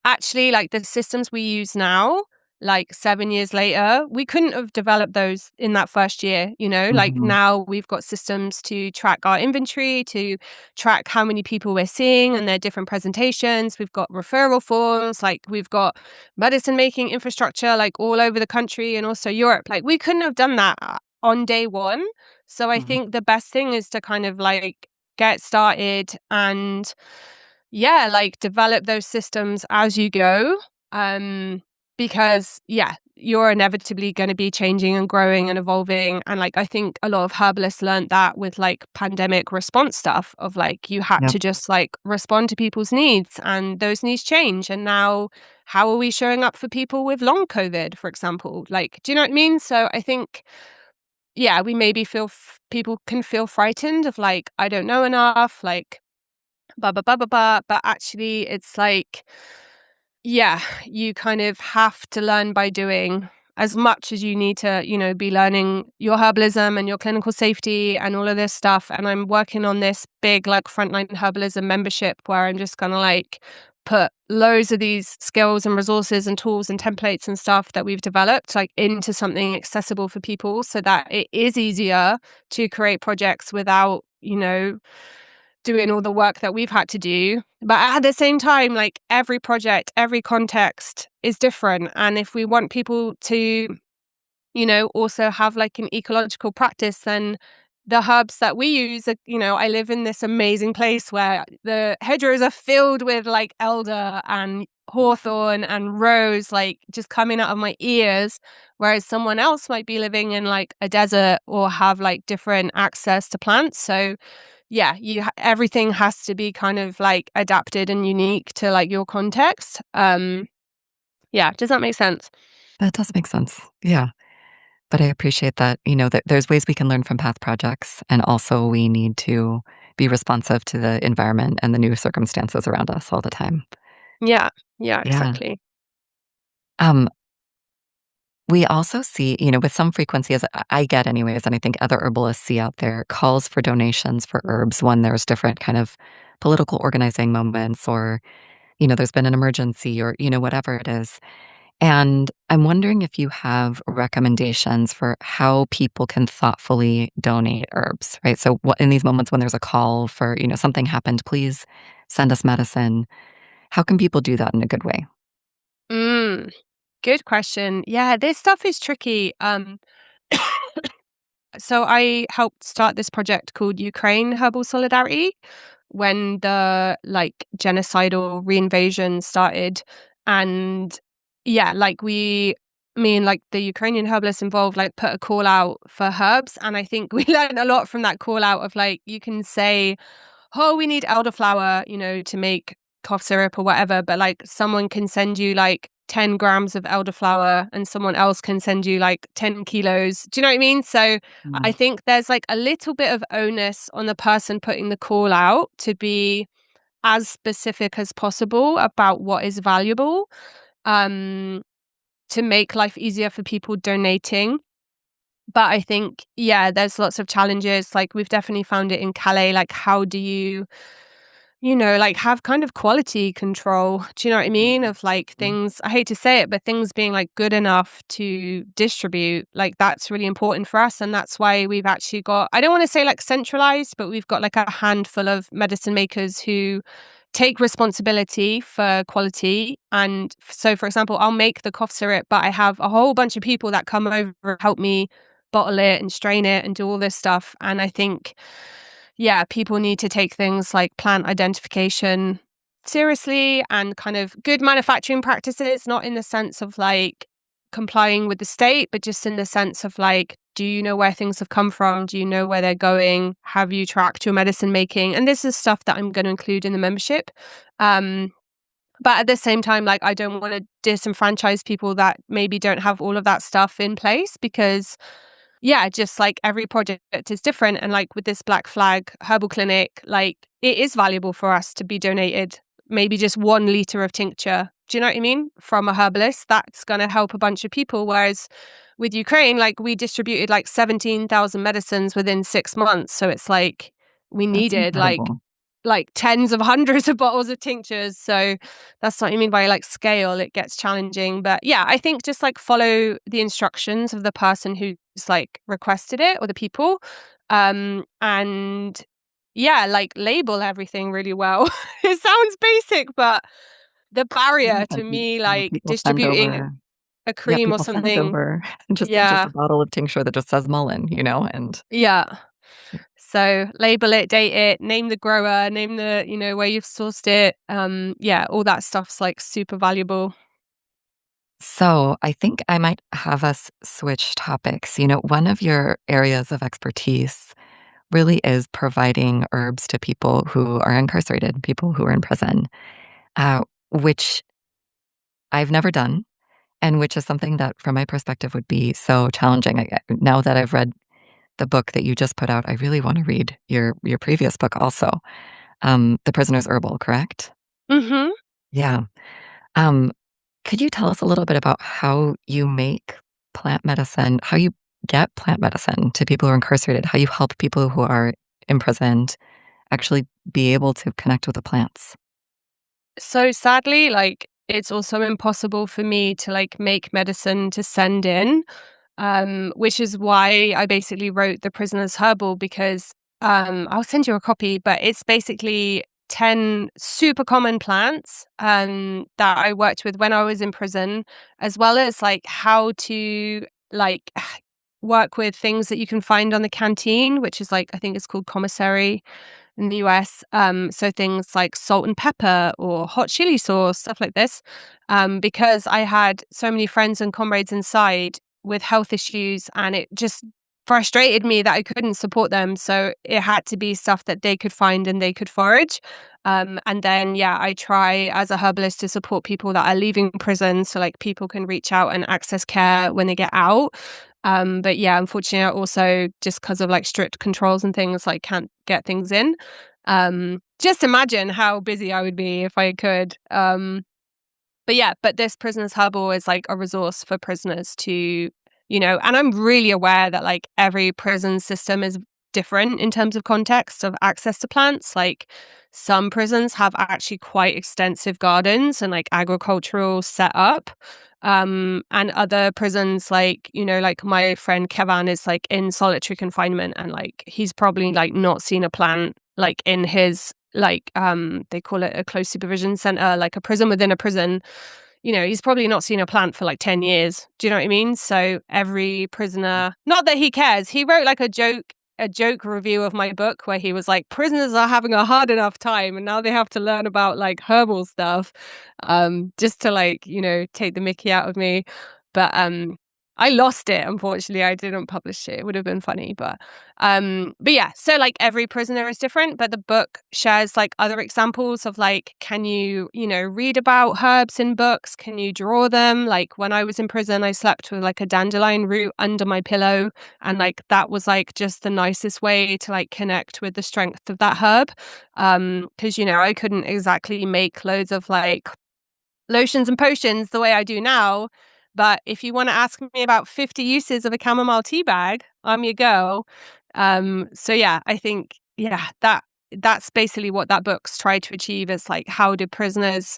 actually, like the systems we use now, like 7 years later, we couldn't have developed those in that first year, you know. Like Mhm. now we've got systems to track our inventory, to track how many people we're seeing and their different presentations. We've got referral forms, like we've got medicine making infrastructure like all over the country and also Europe. Like we couldn't have done that on day one. So I Mhm. think the best thing is to kind of like get started and yeah, like develop those systems as you go. Because yeah, you're inevitably going to be changing and growing and evolving. And like, I think a lot of herbalists learned that with like pandemic response stuff of like, you had Yep. to just like respond to people's needs and those needs change. And now how are we showing up for people with long COVID, for example? Like, do you know what I mean? So I think, yeah, we maybe people can feel frightened of like, I don't know enough, like, blah, blah, blah, blah, blah. But actually, it's like, yeah, you kind of have to learn by doing as much as you need to, you know, be learning your herbalism and your clinical safety and all of this stuff. And I'm working on this big, like, Frontline Herbalism membership where I'm just going to, like, put loads of these skills and resources and tools and templates and stuff that we've developed, like, into something accessible for people so that it is easier to create projects without, you know, doing all the work that we've had to do. But at the same time, like every project, every context is different. And if we want people to also have like an ecological practice, then the herbs that we use are, I live in this amazing place where the hedgerows are filled with like elder and hawthorn and rose, like just coming out of my ears, whereas someone else might be living in like a desert or have like different access to plants. So yeah, everything has to be kind of like adapted and unique to like your context. Yeah, does that make sense? That does make sense. Yeah. But I appreciate that, that there's ways we can learn from past projects, and also we need to be responsive to the environment and the new circumstances around us all the time. Yeah, Yeah. exactly. Um, we also see, with some frequency, as I get anyways, and I think other herbalists see out there, calls for donations for herbs when there's different kind of political organizing moments, or, there's been an emergency, or, whatever it is. And I'm wondering if you have recommendations for how people can thoughtfully donate herbs, right? So what, in these moments when there's a call for, something happened, please send us medicine. How can people do that in a good way? Good question. Yeah, this stuff is tricky. So I helped start this project called Ukraine Herbal Solidarity when the like genocidal reinvasion started. And yeah, like me and like the Ukrainian herbalists involved like put a call out for herbs. And I think we learned a lot from that call out of like, you can say, oh, we need elderflower, to make cough syrup or whatever. But like someone can send you like 10 grams of elderflower and someone else can send you like 10 kilos. Do you know what I mean? So I Mm. think there's like a little bit of onus on the person putting the call out to be as specific as possible about what is valuable, to make life easier for people donating. But I think, yeah, there's lots of challenges. Like we've definitely found it in Calais. Like, how do you, like have kind of quality control? Do you know what I mean? Of like Mhm. things, I hate to say it, but things being like good enough to distribute, like that's really important for us. And that's why we've actually got, I don't want to say like centralized, but we've got like a handful of medicine makers who take responsibility for quality. And so, for example, I'll make the cough syrup, but I have a whole bunch of people that come over and help me bottle it and strain it and do all this stuff. And I think, yeah, people need to take things like plant identification seriously and kind of good manufacturing practices, not in the sense of like complying with the state, but just in the sense of like, do you know where things have come from? Do you know where they're going? Have you tracked your medicine making? And this is stuff that I'm going to include in the membership. But at the same time, like, I don't want to disenfranchise people that maybe don't have all of that stuff in place because yeah, just like every project is different. And like with this Black Flag herbal clinic, like it is valuable for us to be donated maybe just 1 liter of tincture. Do you know what I mean? From a herbalist, that's going to help a bunch of people. Whereas with Ukraine, like we distributed like 17,000 medicines within 6 months. So it's like we That's needed incredible. like tens of hundreds of bottles of tinctures. So that's what I mean by like scale, it gets challenging. But yeah, I think just like follow the instructions of the person who's like requested it or the people. And yeah, like label everything really well. It sounds basic, but the barrier to And, me, like people send distributing over, a yeah, cream or people send something. over just a Yeah. bottle of tincture that just says Mullen, and Yeah. So label it, date it, name the grower, name the, where you've sourced it. Yeah, all that stuff's like super valuable. so I think I might have us switch topics. One of your areas of expertise really is providing herbs to people who are incarcerated, people who are in prison, which I've never done, and which is something that, from my perspective, would be so challenging. Now that I've read the book that you just put out, I really want to read your previous book also, The Prisoner's Herbal, correct? Mm-hmm. Yeah. Um, could you tell us a little bit about how you make plant medicine, how you get plant medicine to people who are incarcerated, how you help people who are imprisoned actually be able to connect with the plants? So sadly, like it's also impossible for me to like make medicine to send in, which is why I basically wrote The Prisoner's Herbal because I'll send you a copy, but it's basically 10 super common plants that I worked with when I was in prison, as well as like how to like work with things that you can find on the canteen, which is like, I think it's called commissary in the US. So things like salt and pepper or hot chili sauce, stuff like this. Because I had so many friends and comrades inside with health issues, and it just frustrated me that I couldn't support them. So it had to be stuff that they could find and they could forage. And then, yeah, I try as a herbalist to support people that are leaving prison. So like people can reach out and access care when they get out. But yeah, unfortunately, I also, just because of like strict controls and things, like can't get things in. Just imagine how busy I would be if I could. But yeah, but this Prisoners Herbal is like a resource for prisoners to, and I'm really aware that like every prison system is different in terms of context of access to plants. Like some prisons have actually quite extensive gardens and like agricultural setup. And other prisons, like, like my friend Kevan is like in solitary confinement, and like he's probably like not seen a plant like in his like they call it a close supervision center, like a prison within a prison. He's probably not seen a plant for like 10 years. Do you know what I mean? So every prisoner, not that he cares, he wrote like a joke review of my book where he was like, prisoners are having a hard enough time and now they have to learn about like herbal stuff, just to like, take the mickey out of me. But I lost it, unfortunately. I didn't publish it. It would have been funny, but yeah, so like every prisoner is different, but the book shares like other examples of like, can you, read about herbs in books? Can you draw them? Like when I was in prison, I slept with like a dandelion root under my pillow, and like that was like just the nicest way to like connect with the strength of that herb. Because I couldn't exactly make loads of like lotions and potions the way I do now. But if you want to ask me about 50 uses of a chamomile tea bag, I'm your girl. So yeah, I think, yeah, that's basically what that book's tried to achieve, is like, how do prisoners,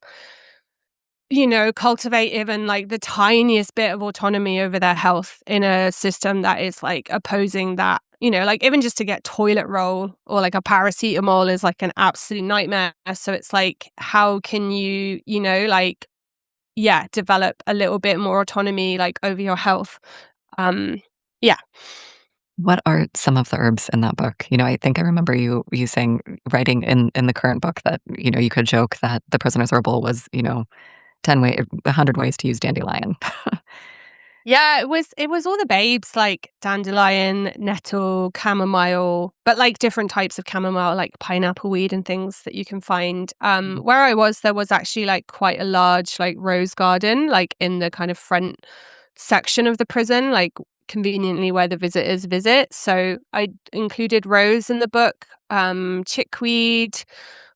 cultivate even like the tiniest bit of autonomy over their health in a system that is like opposing that. Like even just to get toilet roll or like a paracetamol is like an absolute nightmare. So it's like, how can you, like, yeah, develop a little bit more autonomy like over your health. Yeah. What are some of the herbs in that book? I think I remember you saying, writing in the current book, that, you could joke that the Prisoner's Herbal was, 100 ways to use dandelion. Yeah, it was all the babes, like dandelion, nettle, chamomile, but like different types of chamomile, like pineapple weed and things that you can find. Where I was, there was actually like quite a large like rose garden, like in the kind of front section of the prison, like conveniently where the visitors visit. So I included rose in the book, chickweed,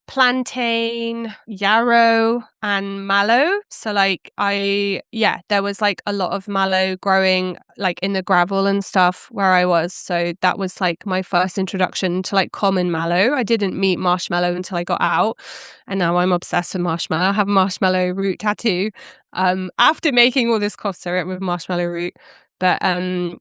plantain, yarrow, and mallow. So like there was like a lot of mallow growing like in the gravel and stuff where I was. So that was like my first introduction to like common mallow. I didn't meet marshmallow until I got out, and now I'm obsessed with marshmallow. I have a marshmallow root tattoo after making all this cough syrup with marshmallow root. But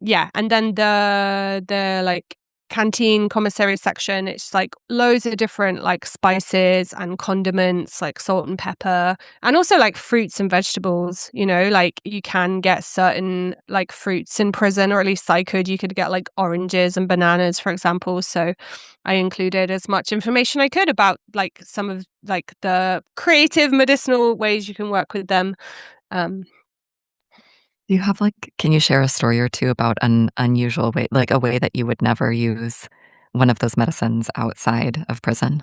yeah, and then the like canteen commissary section, it's like loads of different like spices and condiments, like salt and pepper, and also like fruits and vegetables. Like you can get certain like fruits in prison, or at least you could get like oranges and bananas, for example. So I included as much information I could about like some of like the creative medicinal ways you can work with them. Do you have can you share a story or two about an unusual way, like a way that you would never use one of those medicines outside of prison?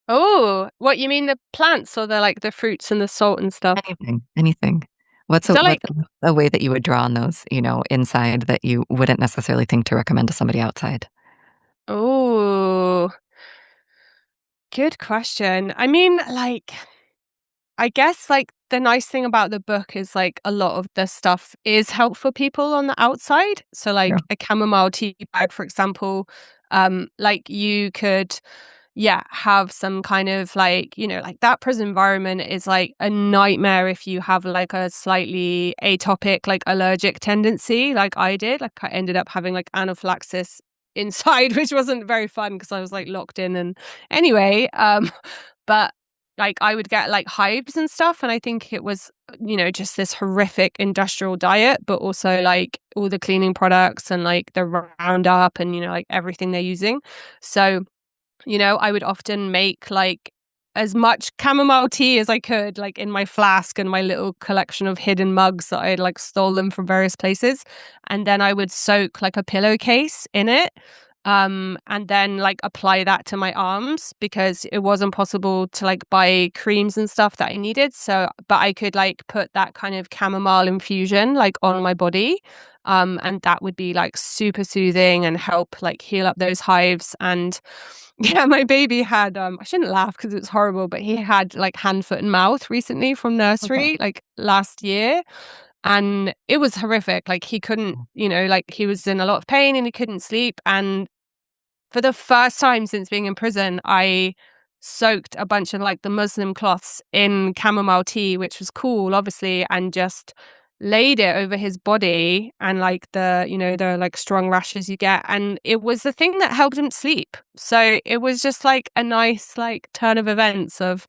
Oh, what you mean, the plants or the like the fruits and the salt and stuff? Anything. What's So like, a way that you would draw on those, inside, that you wouldn't necessarily think to recommend to somebody outside? oh, good question. I mean, like, I guess like the nice thing about the book is like a lot of the stuff is helpful for people on the outside. So Yeah. like a chamomile tea bag, for example, like you could, yeah, have some kind of like, like that prison environment is like a nightmare if you have like a slightly atopic, like allergic tendency, like I did. Like I ended up having like anaphylaxis inside, which wasn't very fun because I was like locked in. And anyway, but like I would get like hives and stuff, and I think it was, you know, just this horrific industrial diet, but also like all the cleaning products and like the Roundup and, you know, like everything they're using. So, you know, I would often make like as much chamomile tea as I could, like in my flask and my little collection of hidden mugs that I had like stolen from various places. And then I would soak like a pillowcase in it. And then like apply that to my arms because it wasn't possible to like buy creams and stuff that I needed. So, but I could like put that kind of chamomile infusion like on my body. And that would be like super soothing and help like heal up those hives. And yeah, my baby had I shouldn't laugh because it's horrible, but he had like hand, foot, and mouth recently from nursery, like last year. And it was horrific. Like he couldn't, you know, like he was in a lot of pain and he couldn't sleep. And for the first time since being in prison, I soaked a bunch of like the Muslim cloths in chamomile tea, which was cool, obviously, and just laid it over his body and like the, you know, the like strong rashes you get. And it was the thing that helped him sleep. So it was just like a nice like turn of events of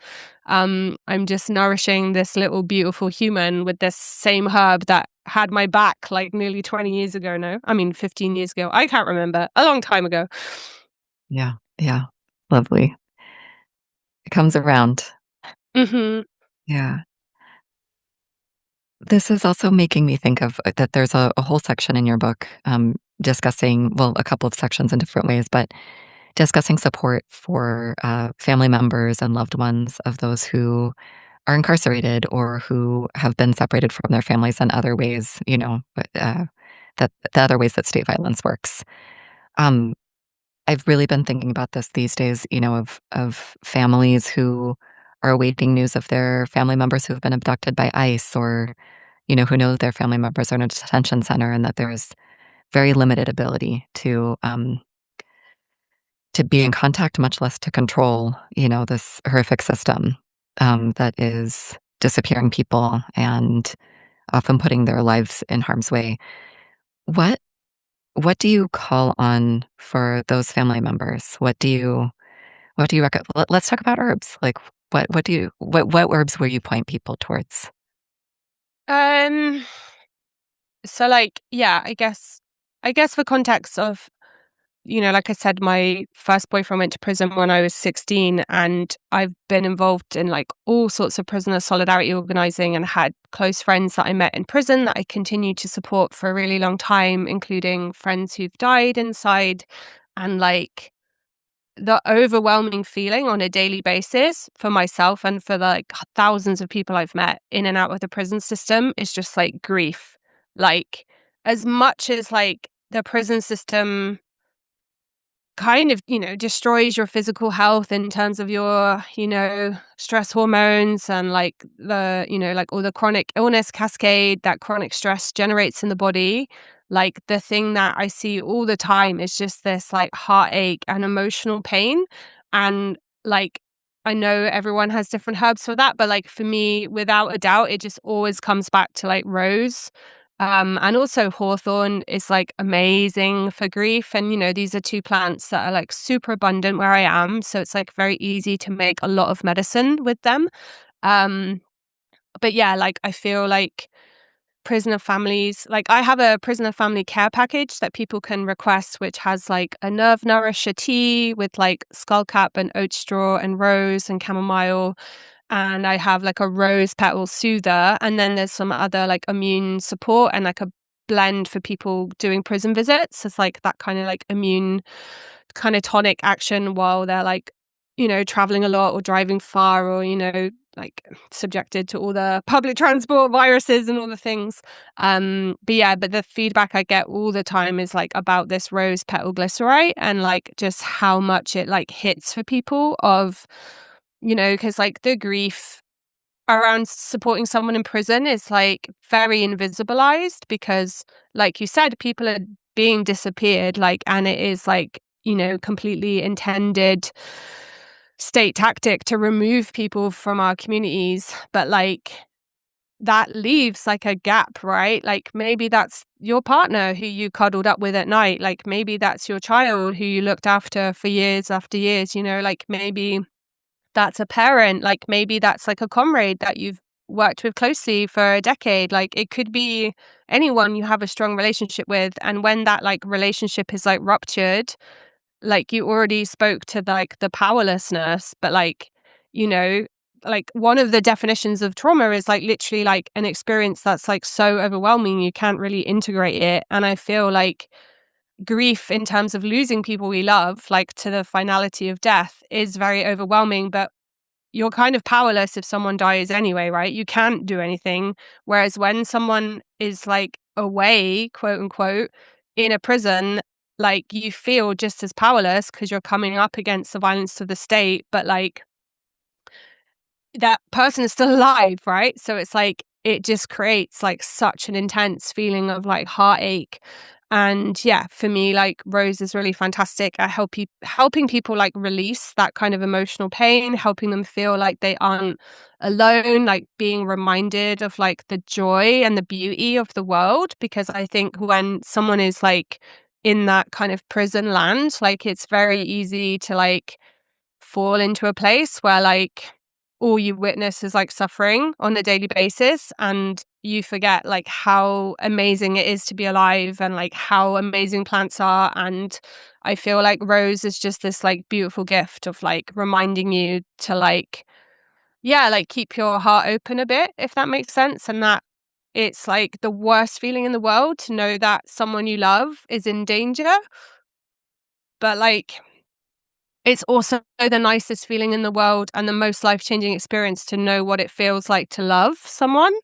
I'm just nourishing this little beautiful human with this same herb that had my back like nearly 20 years ago. No, I mean 15 years ago. I can't remember. A long time ago. Yeah. Yeah. Lovely. It comes around. Mm-hmm. Yeah. This is also making me think of that there's a whole section in your book discussing, well, a couple of sections in different ways, but discussing support for family members and loved ones of those who are incarcerated or who have been separated from their families and other ways, you know, that the other ways that state violence works. Um, I've really been thinking about this these days, you know, of families who are awaiting news of their family members who have been abducted by ICE or, you know, who know their family members are in a detention center and that there's very limited ability to be in contact, much less to control, you know, this horrific system that is disappearing people and often putting their lives in harm's way. What what do you call on for those family members? What do you recommend? Let's talk about herbs. Like what herbs will you point people towards? Um so like yeah, I guess for context of, you know, like I said, my first boyfriend went to prison when I was 16, and I've been involved in like all sorts of prisoner solidarity organizing and had close friends that I met in prison that I continue to support for a really long time, including friends who've died inside. And like the overwhelming feeling on a daily basis for myself and for the like thousands of people I've met in and out of the prison system is just like grief. Like as much as like the prison system kind of, you know, destroys your physical health in terms of your, you know, stress hormones and like the, you know, like all the chronic illness cascade that chronic stress generates in the body. Like the thing that I see all the time is just this like heartache and emotional pain. And like, I know everyone has different herbs for that, but like for me, without a doubt, it just always comes back to like rose. And also hawthorn is like amazing for grief. And, you know, these are two plants that are like super abundant where I am. So it's like very easy to make a lot of medicine with them. Um, but yeah, like I feel like prisoner families, like I have a prisoner family care package that people can request, which has like a nerve nourisher tea with like skullcap and oat straw and rose and chamomile, and I have like a rose petal soother, and then there's some other like immune support and like a blend for people doing prison visits. It's like that kind of like immune kind of tonic action while they're like, you know, traveling a lot or driving far or, you know, like subjected to all the public transport viruses and all the things. But yeah, but the feedback I get all the time is like about this rose petal glycerite and like just how much it like hits for people of, you know, because like the grief around supporting someone in prison is like very invisibilized because, like you said, people are being disappeared, like, and it is like, you know, completely intended state tactic to remove people from our communities. But like that leaves like a gap, right? Like maybe that's your partner who you cuddled up with at night. Like maybe that's your child who you looked after for years after years, you know, like maybe that's a parent, like maybe that's like a comrade that you've worked with closely for a decade. Like it could be anyone you have a strong relationship with. And when that like relationship is like ruptured, like you already spoke to like the powerlessness, but like, you know, like one of the definitions of trauma is like literally like an experience that's like so overwhelming you can't really integrate it. And I feel like grief in terms of losing people we love, like to the finality of death, is very overwhelming, but you're kind of powerless if someone dies anyway, right? You can't do anything. Whereas when someone is like away, quote unquote, in a prison, like you feel just as powerless because you're coming up against the violence of the state, but like that person is still alive, right? So it's like it just creates like such an intense feeling of like heartache. And yeah, for me, like Rose is really fantastic at helping people like release that kind of emotional pain, helping them feel like they aren't alone, like being reminded of like the joy and the beauty of the world. Because I think when someone is like in that kind of prison land, like it's very easy to like fall into a place where like all you witness is like suffering on a daily basis, and you forget like how amazing it is to be alive and like how amazing plants are. And I feel like Rose is just this like beautiful gift of like reminding you to like, yeah, like keep your heart open a bit, if that makes sense. And that it's like the worst feeling in the world to know that someone you love is in danger, but like it's also the nicest feeling in the world and the most life-changing experience to know what it feels like to love someone.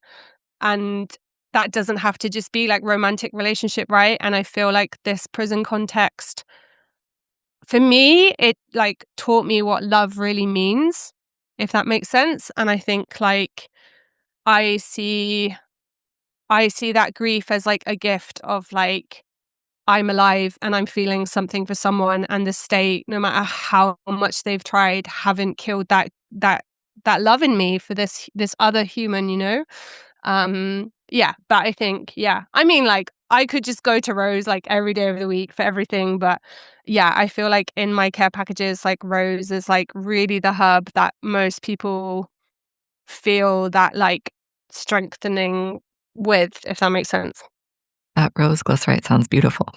And that doesn't have to just be like romantic relationship, right? And I feel like this prison context, for me, it like taught me what love really means, if that makes sense. And I think like I see that grief as like a gift of like I'm alive and I'm feeling something for someone, and the state, no matter how much they've tried, haven't killed that love in me for this other human, you know? Yeah, but I think, yeah. I mean, like, I could just go to Rose like every day of the week for everything, but yeah, I feel like in my care packages, like Rose is like really the hub that most people feel that like strengthening with, if that makes sense. That rose glycerite sounds beautiful.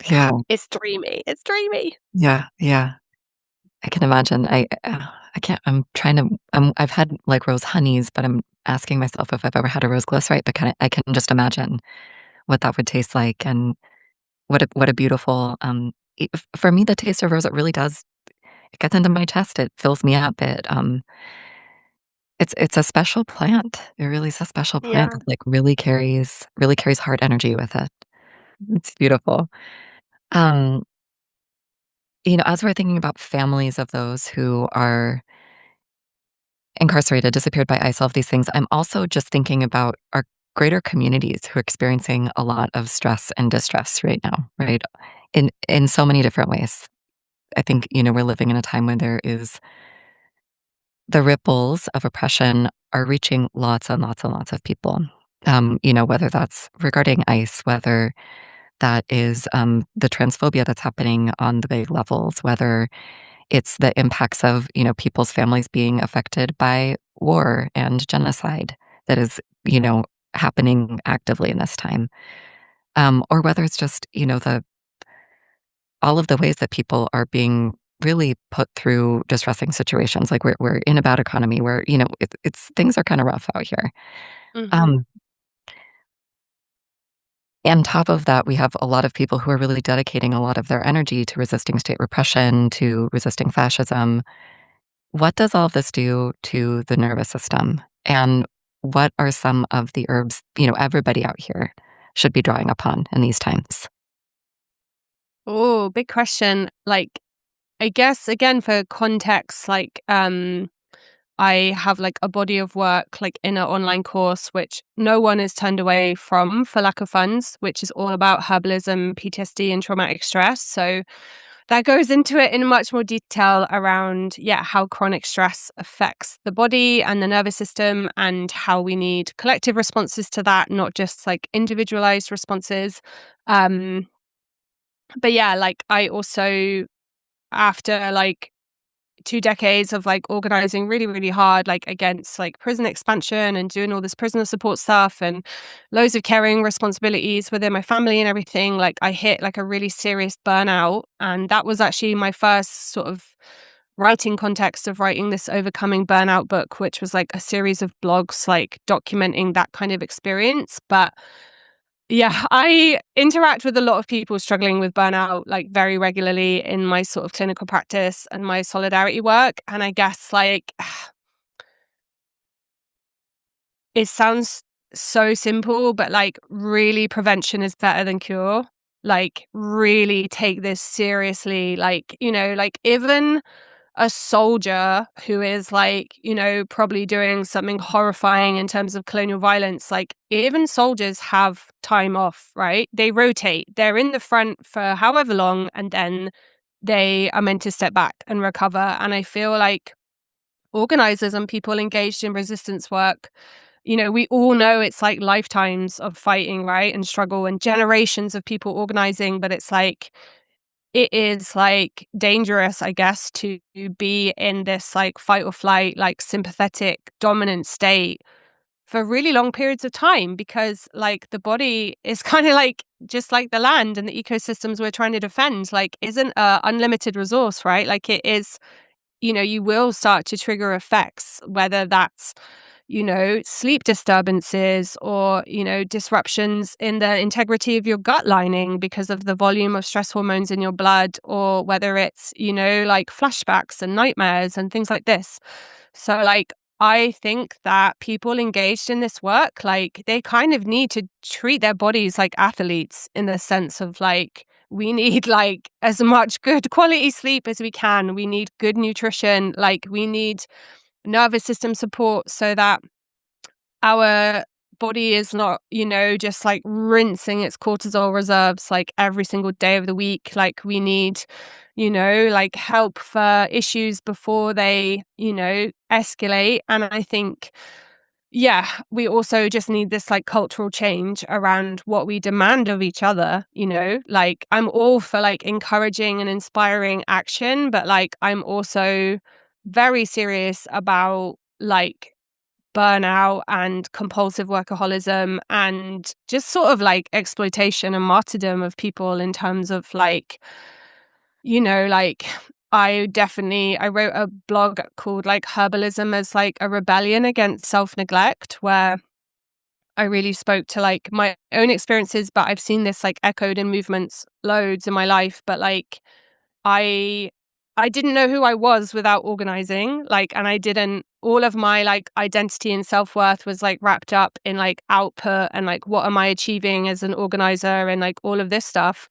Yeah, It's dreamy. It's dreamy. yeah, yeah. I can imagine. I can't. I've had like rose honeys, but I'm asking myself if I've ever had a rose glycerite. But I can just imagine what that would taste like, and what a beautiful. For me, the taste of rose, it really does. It gets into my chest. It fills me up. It's a special plant. It really is a special plant Yeah. that like really carries heart energy with it. It's beautiful. Um, as we're thinking about families of those who are incarcerated, disappeared by ICE, all of these things, I'm also just thinking about our greater communities who are experiencing a lot of stress and distress right now, right? In so many different ways. I think, we're living in a time when there is the ripples of oppression are reaching lots and lots and lots of people. Whether that's regarding ICE, whether that is the transphobia that's happening on the big levels, whether it's the impacts of, people's families being affected by war and genocide that is, happening actively in this time. Or whether it's just, the all of the ways that people are being really put through distressing situations. Like we're in a bad economy where, it's things are kind of rough out here. Hmm. Um, and top of that, we have a lot of people who are really dedicating a lot of their energy to resisting state repression, to resisting fascism. What does all of this do to the nervous system? And what are some of the herbs, everybody out here should be drawing upon in these times? Oh, big question. Like, I guess again for context, like I have like a body of work like in an online course which no one is turned away from for lack of funds, which is all about herbalism, PTSD, and traumatic stress. So that goes into it in much more detail around, yeah, how chronic stress affects the body and the nervous system, and how we need collective responses to that, not just like individualized responses. Um, but yeah, like I also, after like 2 decades of like organizing really, really hard, like against like prison expansion and doing all this prisoner support stuff and loads of carrying responsibilities within my family and everything, like I hit like a really serious burnout. And that was actually my first sort of writing context of writing this Overcoming Burnout book, which was like a series of blogs like documenting that kind of experience. But yeah, I interact with a lot of people struggling with burnout like very regularly in my sort of clinical practice and my solidarity work. And I guess like it sounds so simple, but like really prevention is better than cure. Like really take this seriously. Like, you know, like even a soldier who is like, you know, probably doing something horrifying in terms of colonial violence, like even soldiers have time off, right? They rotate. They're in the front for however long and then they are meant to step back and recover. And I feel like organizers and people engaged in resistance work, you know, we all know it's like lifetimes of fighting, right? And struggle and generations of people organizing, but it's like it is like dangerous, I guess, to be in this like fight or flight, like sympathetic dominant state for really long periods of time, because like the body is kind of like just like the land and the ecosystems we're trying to defend, like isn't a unlimited resource, right? Like it is, you know, you will start to trigger effects, whether that's, you know, sleep disturbances or, you know, disruptions in the integrity of your gut lining because of the volume of stress hormones in your blood, or whether it's, you know, like flashbacks and nightmares and things like this. So like, I think that people engaged in this work, like they kind of need to treat their bodies like athletes, in the sense of like, we need like as much good quality sleep as we can. We need good nutrition. Like we need nervous system support so that our body is not, you know, just like rinsing its cortisol reserves like every single day of the week. Like we need, you know, like help for issues before they, you know, escalate. And I think, yeah, we also just need this like cultural change around what we demand of each other, you know, like I'm all for like encouraging and inspiring action, but like I'm also very serious about like burnout and compulsive workaholism and just sort of like exploitation and martyrdom of people in terms of like, you know, like I wrote a blog called like Herbalism as like a rebellion against self-neglect, where I really spoke to like my own experiences, but I've seen this like echoed in movements loads in my life. But like I I didn't know who I was without organizing, like, and I didn't, all of my like identity and self-worth was like wrapped up in like output and like what am I achieving as an organizer and like all of this stuff.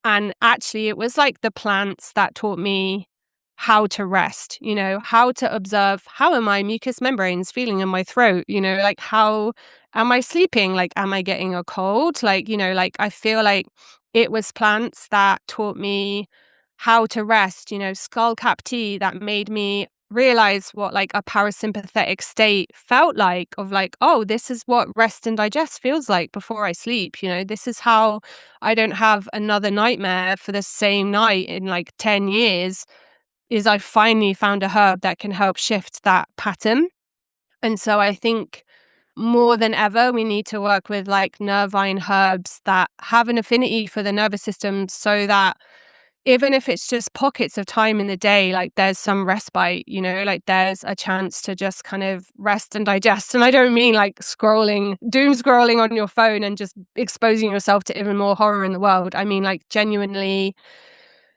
And actually it was like the plants that taught me how to rest, you know, how to observe how are my mucous membranes feeling in my throat, you know, like how am I sleeping, like am I getting a cold, like, you know, like I feel like it was plants that taught me how to rest, you know, skullcap tea that made me realize what like a parasympathetic state felt like, of like, oh, this is what rest and digest feels like before I sleep, you know, this is how I don't have another nightmare for the same night in like 10 years, is I finally found a herb that can help shift that pattern. And so I think more than ever, we need to work with like nervine herbs that have an affinity for the nervous system, so that even if it's just pockets of time in the day, like there's some respite, you know, like there's a chance to just kind of rest and digest. And I don't mean like doom scrolling on your phone and just exposing yourself to even more horror in the world. I mean like genuinely,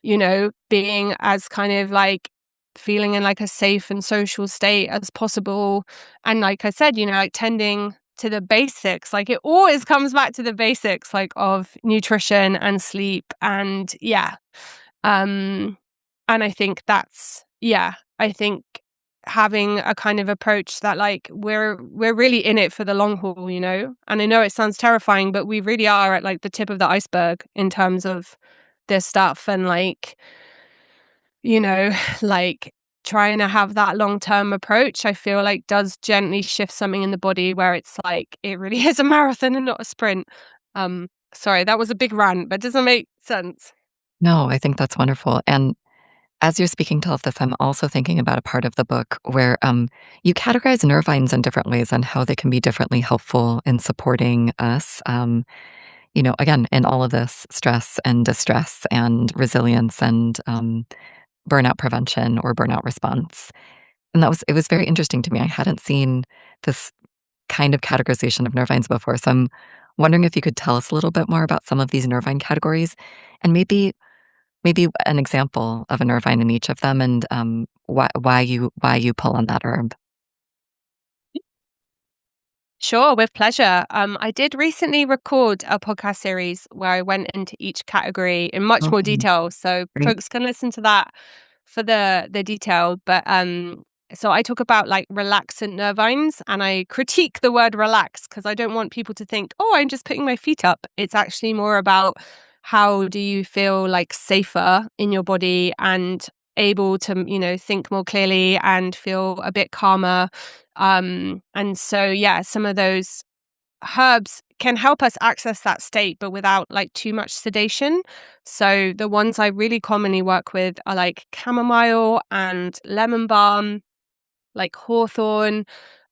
you know, being as kind of like feeling in like a safe and social state as possible. And like I said, you know, like tending to the basics, like it always comes back to the basics, like of nutrition and sleep. And yeah. And I think I think having a kind of approach that like we're really in it for the long haul, you know. And I know it sounds terrifying, but we really are at like the tip of the iceberg in terms of this stuff. And like, you know, like trying to have that long-term approach, I feel like does gently shift something in the body where it's like it really is a marathon and not a sprint. Sorry, that was a big rant, but does it make sense? No, I think that's wonderful. And As you're speaking to all of this, I'm also thinking about a part of the book where you categorize nervines in different ways and how they can be differently helpful in supporting us. Again, in all of this stress and distress and resilience and burnout prevention or burnout response. And it was very interesting to me. I hadn't seen this kind of categorization of nervines before. So I'm wondering if you could tell us a little bit more about some of these nervine categories and maybe an example of a nervine in each of them and why you pull on that herb. Sure, with pleasure. I did recently record a podcast series where I went into each category in much more Okay, detail, so great. folks can listen to that for the detail. But so I talk about like relaxant nervines, and I critique the word relax because I don't want people to think, oh, I'm just putting my feet up. It's actually more about how do you feel like safer in your body and able to, think more clearly and feel a bit calmer. And so, yeah, some of those herbs can help us access that state, but without like too much sedation. So the ones I really commonly work with are like chamomile and lemon balm, like hawthorn.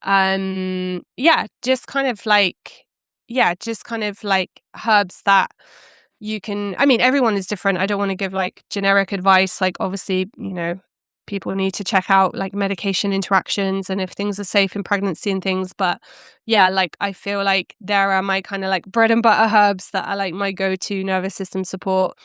Just kind of like herbs that you can, I mean, everyone is different. I don't want to give like generic advice. Like, obviously, people need to check out like medication interactions and if things are safe in pregnancy and things. But yeah, like I feel like there are my kind of like bread and butter herbs that are like my go-to nervous system support.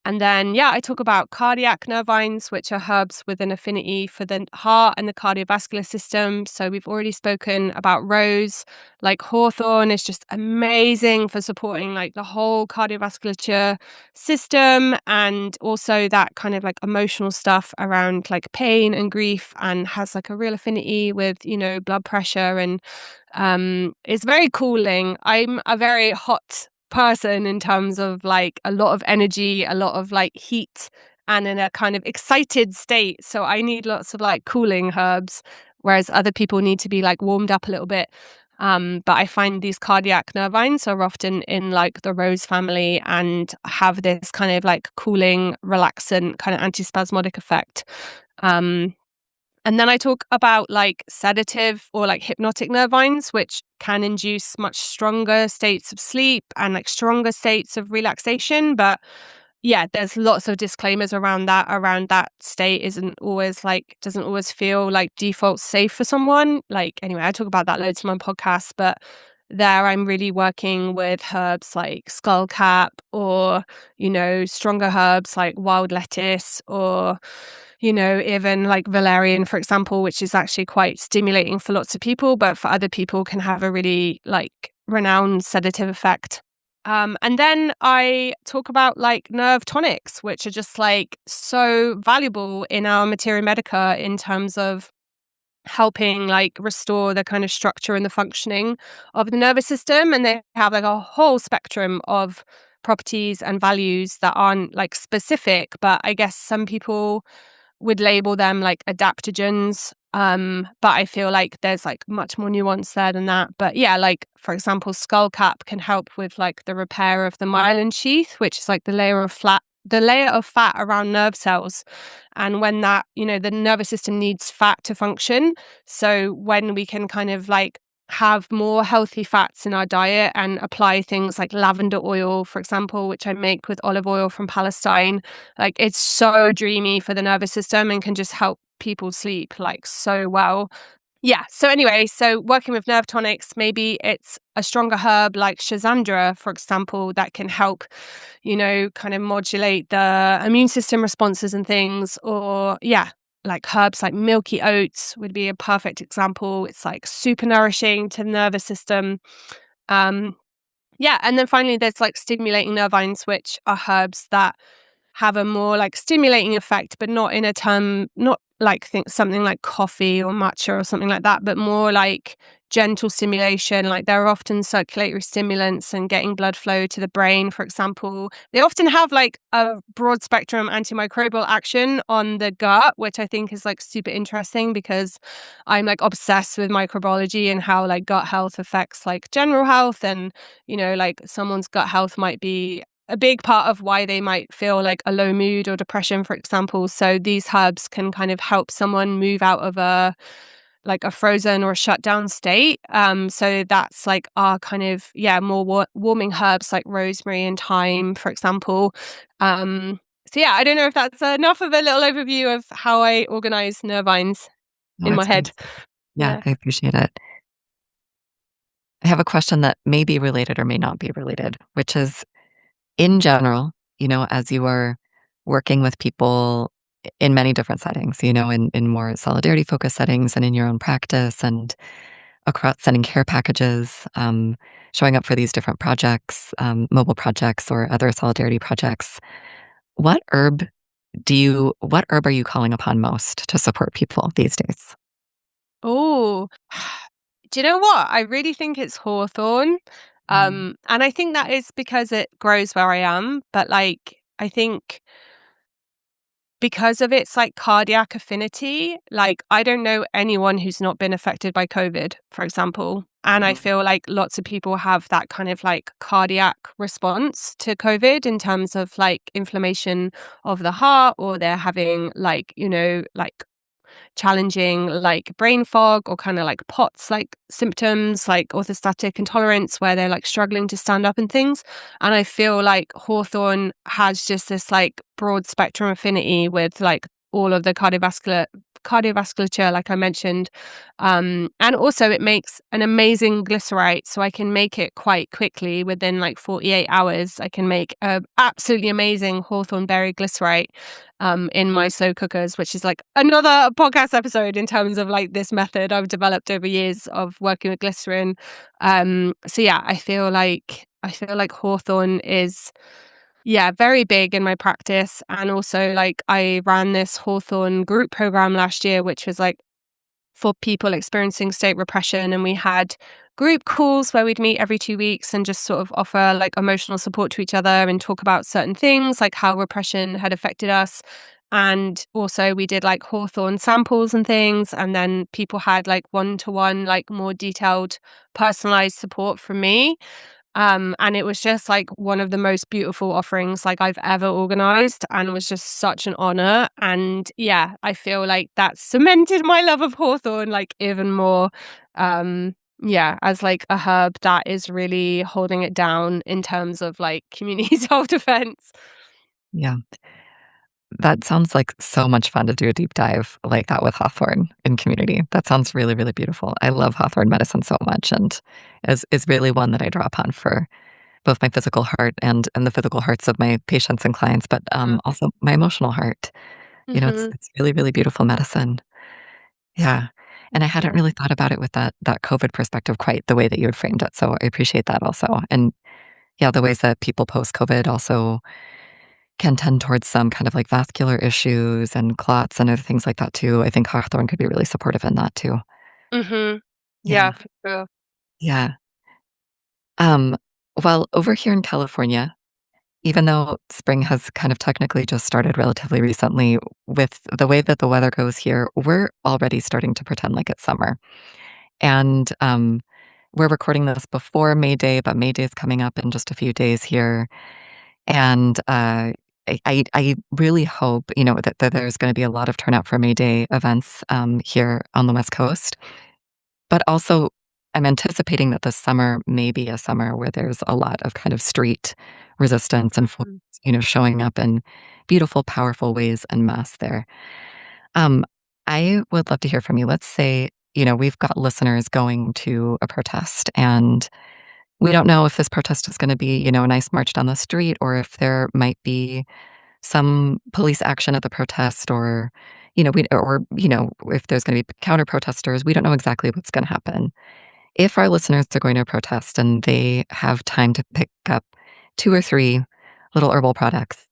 And then, yeah, I talk about cardiac nervines, which are herbs with an affinity for the heart and the cardiovascular system. So we've already spoken about rose. Like hawthorn is just amazing for supporting like the whole cardiovascular system and also that kind of like emotional stuff around like pain and grief, and has like a real affinity with, blood pressure, and it's very cooling. I'm a very hot person in terms of like a lot of energy, a lot of like heat, and in a kind of excited state. So I need lots of like cooling herbs, whereas other people need to be like warmed up a little bit. But I find these cardiac nervines are often in like the rose family and have this kind of like cooling, relaxant, kind of antispasmodic effect. And then I talk about like sedative or like hypnotic nervines, which can induce much stronger states of sleep and like stronger states of relaxation. But yeah, there's lots of disclaimers around that. Around that state doesn't always feel like default safe for someone. Like, anyway, I talk about that loads in my podcast, but there I'm really working with herbs like skullcap or, stronger herbs like wild lettuce or, even like valerian, for example, which is actually quite stimulating for lots of people, but for other people can have a really like renowned sedative effect. And then I talk about like nerve tonics, which are just like so valuable in our materia medica in terms of helping like restore the kind of structure and the functioning of the nervous system. And they have like a whole spectrum of properties and values that aren't like specific, but I guess some people would label them like adaptogens. But I feel like there's like much more nuance there than that. But yeah, like for example, skullcap can help with like the repair of the myelin sheath, which is like the layer of fat around nerve cells. And when that, the nervous system needs fat to function. So when we can kind of like have more healthy fats in our diet and apply things like lavender oil, for example, which I make with olive oil from Palestine, like it's so dreamy for the nervous system and can just help people sleep like so well. Yeah. So anyway, so working with nerve tonics, maybe it's a stronger herb like Schizandra, for example, that can help, kind of modulate the immune system responses and things. Or yeah, like herbs like milky oats would be a perfect example. It's like super nourishing to the nervous system. Yeah. And then finally, there's like stimulating nervines, which are herbs that have a more like stimulating effect, but not in a term, not like something like coffee or matcha or something like that, but more like gentle stimulation. Like they're often circulatory stimulants and getting blood flow to the brain, for example. They often have like a broad spectrum antimicrobial action on the gut, which I think is like super interesting because I'm like obsessed with microbiology and how like gut health affects like general health. And, like someone's gut health might be a big part of why they might feel like a low mood or depression, for example. So these herbs can kind of help someone move out of a frozen or a shut down state. So that's like our kind of, more warming herbs like rosemary and thyme, for example. So yeah, I don't know if that's enough of a little overview of how I organize nervines No, in my it's head. great. Yeah, Yeah. I appreciate it. I have a question that may be related or may not be related, which is in general, as you are working with people in many different settings, in more solidarity focused settings and in your own practice and across sending care packages, showing up for these different projects, mobile projects or other solidarity projects. What herb what herb are you calling upon most to support people these days? Oh, do you know what? I really think it's hawthorn. Mm. And I think that is because it grows where I am. But like, I think because of its like cardiac affinity, like I don't know anyone who's not been affected by COVID, for example. And I feel like lots of people have that kind of like cardiac response to COVID in terms of like inflammation of the heart, or they're having like, like challenging like brain fog or kind of like POTS like symptoms like orthostatic intolerance where they're like struggling to stand up and things. And I feel like hawthorn has just this like broad spectrum affinity with like all of the cardiovasculature like I mentioned. And also it makes an amazing glycerite, so I can make it quite quickly. Within like 48 hours I can make a absolutely amazing hawthorn berry glycerite in my slow cookers, which is like another podcast episode in terms of like this method I've developed over years of working with glycerin. So yeah, I feel like hawthorn is very big in my practice. And also like I ran this hawthorn group program last year, which was like for people experiencing state repression. And we had group calls where we'd meet every 2 weeks and just sort of offer like emotional support to each other and talk about certain things, like how repression had affected us. And also we did like hawthorn samples and things. And then people had like one-to-one, like more detailed, personalized support from me. And it was just like one of the most beautiful offerings like I've ever organized, and it was just such an honor. And yeah, I feel like that cemented my love of hawthorn like even more. As like a herb that is really holding it down in terms of like community self-defense. Yeah. That sounds like so much fun to do a deep dive like that with hawthorn in community. That sounds really, really beautiful. I love hawthorn medicine so much and is really one that I draw upon for both my physical heart and the physical hearts of my patients and clients, but also my emotional heart. Mm-hmm. It's really, really beautiful medicine. Yeah. And I hadn't Yeah. really thought about it with that COVID perspective quite the way that you had framed it. So I appreciate that also. And yeah, the ways that people post COVID also can tend towards some kind of like vascular issues and clots and other things like that too. I think hawthorn could be really supportive in that too. Mm-hmm. Yeah, Yeah. for sure. Yeah. Um, well, over here in California, even though spring has kind of technically just started relatively recently, with the way that the weather goes here, we're already starting to pretend like it's summer. And we're recording this before May Day, but May Day is coming up in just a few days here. And I really hope, that there's going to be a lot of turnout for May Day events here on the West Coast. But also, I'm anticipating that this summer may be a summer where there's a lot of kind of street resistance and folks, Mm. showing up in beautiful, powerful ways en masse there. Um, I would love to hear from you. Let's say, we've got listeners going to a protest and we don't know if this protest is going to be, a nice march down the street or if there might be some police action at the protest or, if there's going to be counter protesters. We don't know exactly what's going to happen. If our listeners are going to a protest and they have time to pick up 2 or 3 little herbal products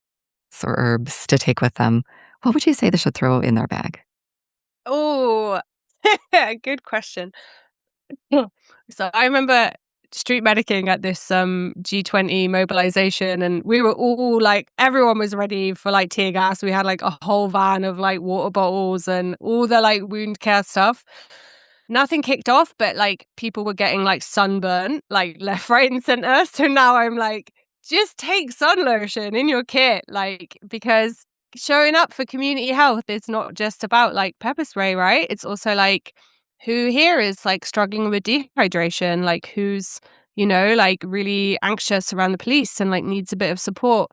or herbs to take with them, what would you say they should throw in their bag? Oh, good question. So I remember street medicing at this G20 mobilization, and we were all like, everyone was ready for like tear gas. We had like a whole van of like water bottles and all the like wound care stuff. Nothing kicked off, but like people were getting like sunburnt like left, right, and center. So now I'm like just take sun lotion in your kit, like, because showing up for community health is not just about like pepper spray, right? It's also like, who here is like struggling with dehydration, like who's, you know, like really anxious around the police and like needs a bit of support.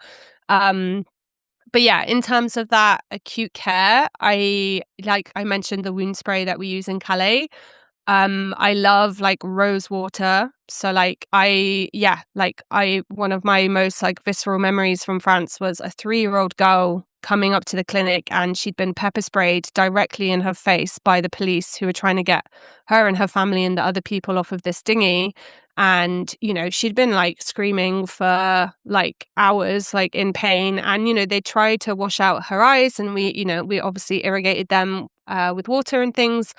But yeah, in terms of that acute care, I mentioned the wound spray that we use in Calais. I love like rose water. So one of my most like visceral memories from France was a 3-year-old girl coming up to the clinic, and she'd been pepper sprayed directly in her face by the police who were trying to get her and her family and the other people off of this dinghy. And, you know, she'd been like screaming for like hours, like in pain. And, you know, they tried to wash out her eyes, and we obviously irrigated them with water and things.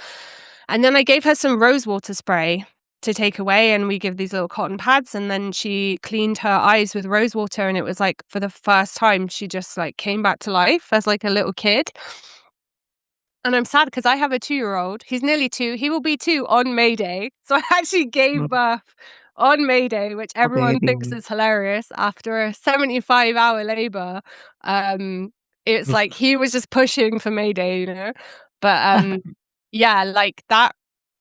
And then I gave her some rose water spray to take away, and we give these little cotton pads, and then she cleaned her eyes with rose water, and it was like for the first time she just like came back to life as like a little kid. And I'm sad because I have a 2-year-old. He's nearly 2. He will be 2 on May Day. So I actually gave birth on May Day, which Oh, everyone thinks baby. is hilarious after a 75-hour labor. It's like he was just pushing for May Day, you know? But yeah, like that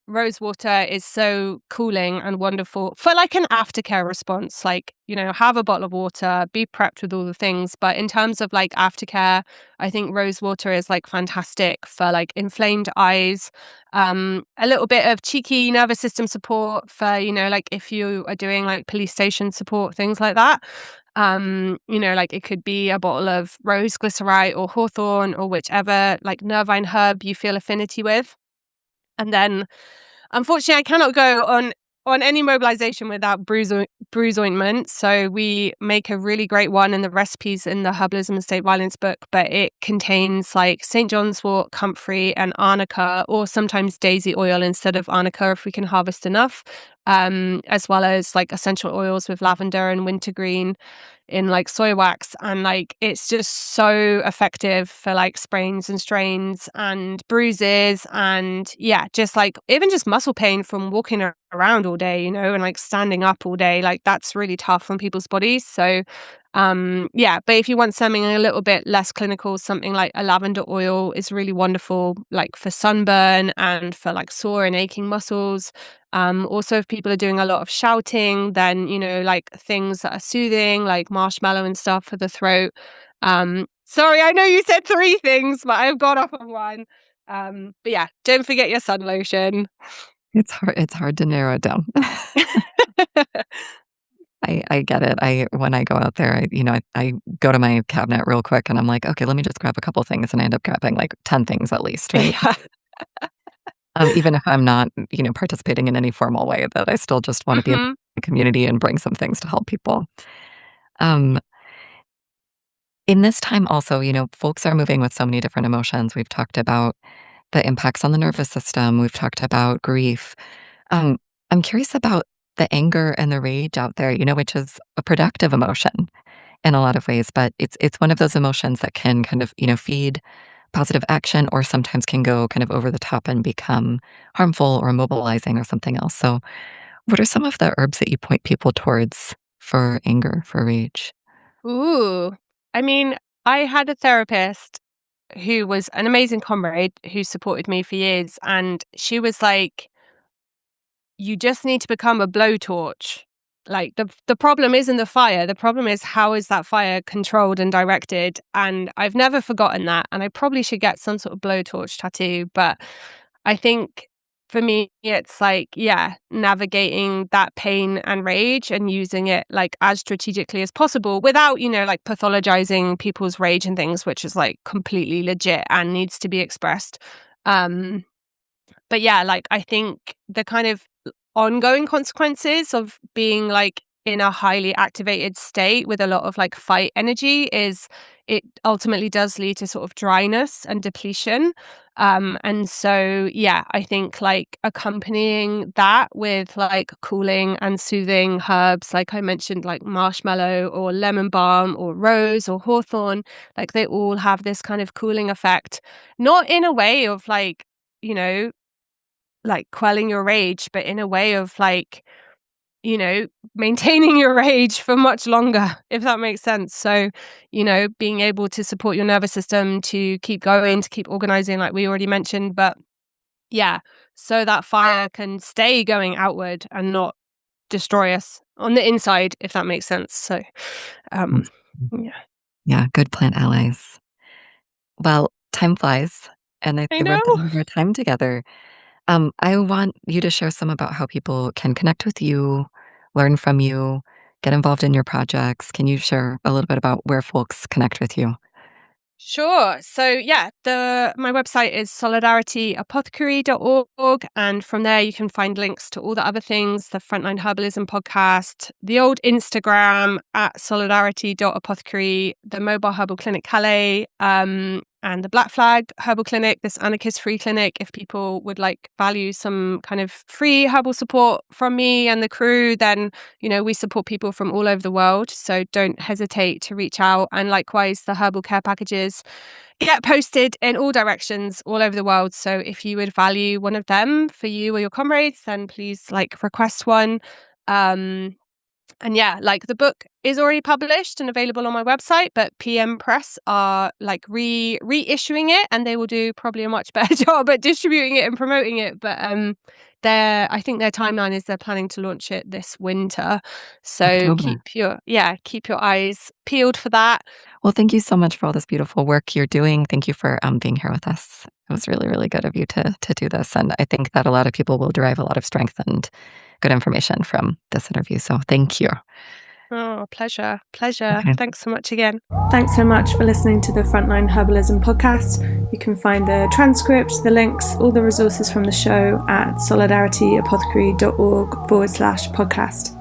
rose water is so cooling and wonderful for like an aftercare response. Like, you know, have a bottle of water, be prepped with all the things. But in terms of like aftercare, I think rose water is like fantastic for like inflamed eyes, a little bit of cheeky nervous system support for, you know, like if you are doing like police station support, things like that. You know, like it could be a bottle of rose glycerite or hawthorn or whichever like nervine herb you feel affinity with. And then, unfortunately, I cannot go on any mobilization without bruise ointment. So we make a really great one in the recipes in the Herbalism and State Violence book, but it contains like St. John's wort, comfrey, and arnica, or sometimes daisy oil instead of arnica if we can harvest enough, as well as like essential oils with lavender and wintergreen in like soy wax. And like it's just so effective for like sprains and strains and bruises, and yeah, just like even just muscle pain from walking around all day, you know, and like standing up all day, like that's really tough on people's bodies. So yeah, but if you want something a little bit less clinical, something like a lavender oil is really wonderful, like for sunburn and for like sore and aching muscles. Also, if people are doing a lot of shouting, then, you know, like things that are soothing, like marshmallow and stuff for the throat. Sorry, I know you said 3 things, but I've gone off on one. But yeah, don't forget your sun lotion. It's hard to narrow it down. I get it. When I go out there, I go to my cabinet real quick and I'm like, okay, let me just grab a couple things, and I end up grabbing like 10 things at least, right? Yeah. Even if I'm not, participating in any formal way, that I still just want to be in Mhm. the community and bring some things to help people. Um, in this time also, folks are moving with so many different emotions. We've talked about the impacts on the nervous system. We've talked about grief. Um, I'm curious about the anger and the rage out there, which is a productive emotion in a lot of ways, but it's one of those emotions that can kind of, feed positive action, or sometimes can go kind of over the top and become harmful or immobilizing or something else. So what are some of the herbs that you point people towards for anger, for rage? Ooh. I mean, I had a therapist who was an amazing comrade who supported me for years, and she was like, you just need to become a blowtorch. Like the problem isn't the fire. The problem is, how is that fire controlled and directed? And I've never forgotten that. And I probably should get some sort of blowtorch tattoo. But I think for me, it's like, yeah, navigating that pain and rage and using it like as strategically as possible without, like pathologizing people's rage and things, which is like completely legit and needs to be expressed. Um, but yeah, like I think the kind of ongoing consequences of being like in a highly activated state with a lot of like fight energy is it ultimately does lead to sort of dryness and depletion. And so yeah, I think like accompanying that with like cooling and soothing herbs, like I mentioned, like marshmallow or lemon balm or rose or hawthorn, like they all have this kind of cooling effect, not in a way of like, like quelling your rage, but in a way of like you know, maintaining your rage for much longer, if that makes sense. So, you know, being able to support your nervous system to keep going, to keep organizing, like we already mentioned. But yeah, so that fire can stay going outward and not destroy us on the inside, if that makes sense. So, That's- yeah. Yeah, good plant allies. Well, time flies, and I I think we're at know. the end of our time together. I want you to share some about how people can connect with you, learn from you, get involved in your projects. Can you share a little bit about where folks connect with you? Sure. So yeah, my website is solidarity.apothecary.org, and from there you can find links to all the other things, the Frontline Herbalism podcast, the old Instagram at solidarity.apothecary, the mobile herbal clinic Calais, and the Black Flag Herbal Clinic, this anarchist-free clinic. If people would like value some kind of free herbal support from me and the crew, then you know, we support people from all over the world, so don't hesitate to reach out. And likewise, the herbal care packages get posted in all directions all over the world. So if you would value one of them for you or your comrades, then please like request one. And yeah, like the book is already published and available on my website, but PM Press are like reissuing it, and they will do probably a much better job at distributing it and promoting it. But I think their timeline is they're planning to launch it this winter. So October. keep your eyes peeled for that. Well, thank you so much for all this beautiful work you're doing. Thank you for being here with us. It was really, really good of you to do this. And I think that a lot of people will derive a lot of strength and good information from this interview. So thank you. Oh, pleasure. Okay. Thanks so much again. Thanks so much for listening to the Frontline Herbalism podcast. You can find the transcript, the links, all the resources from the show at solidarityapothecary.org/podcast.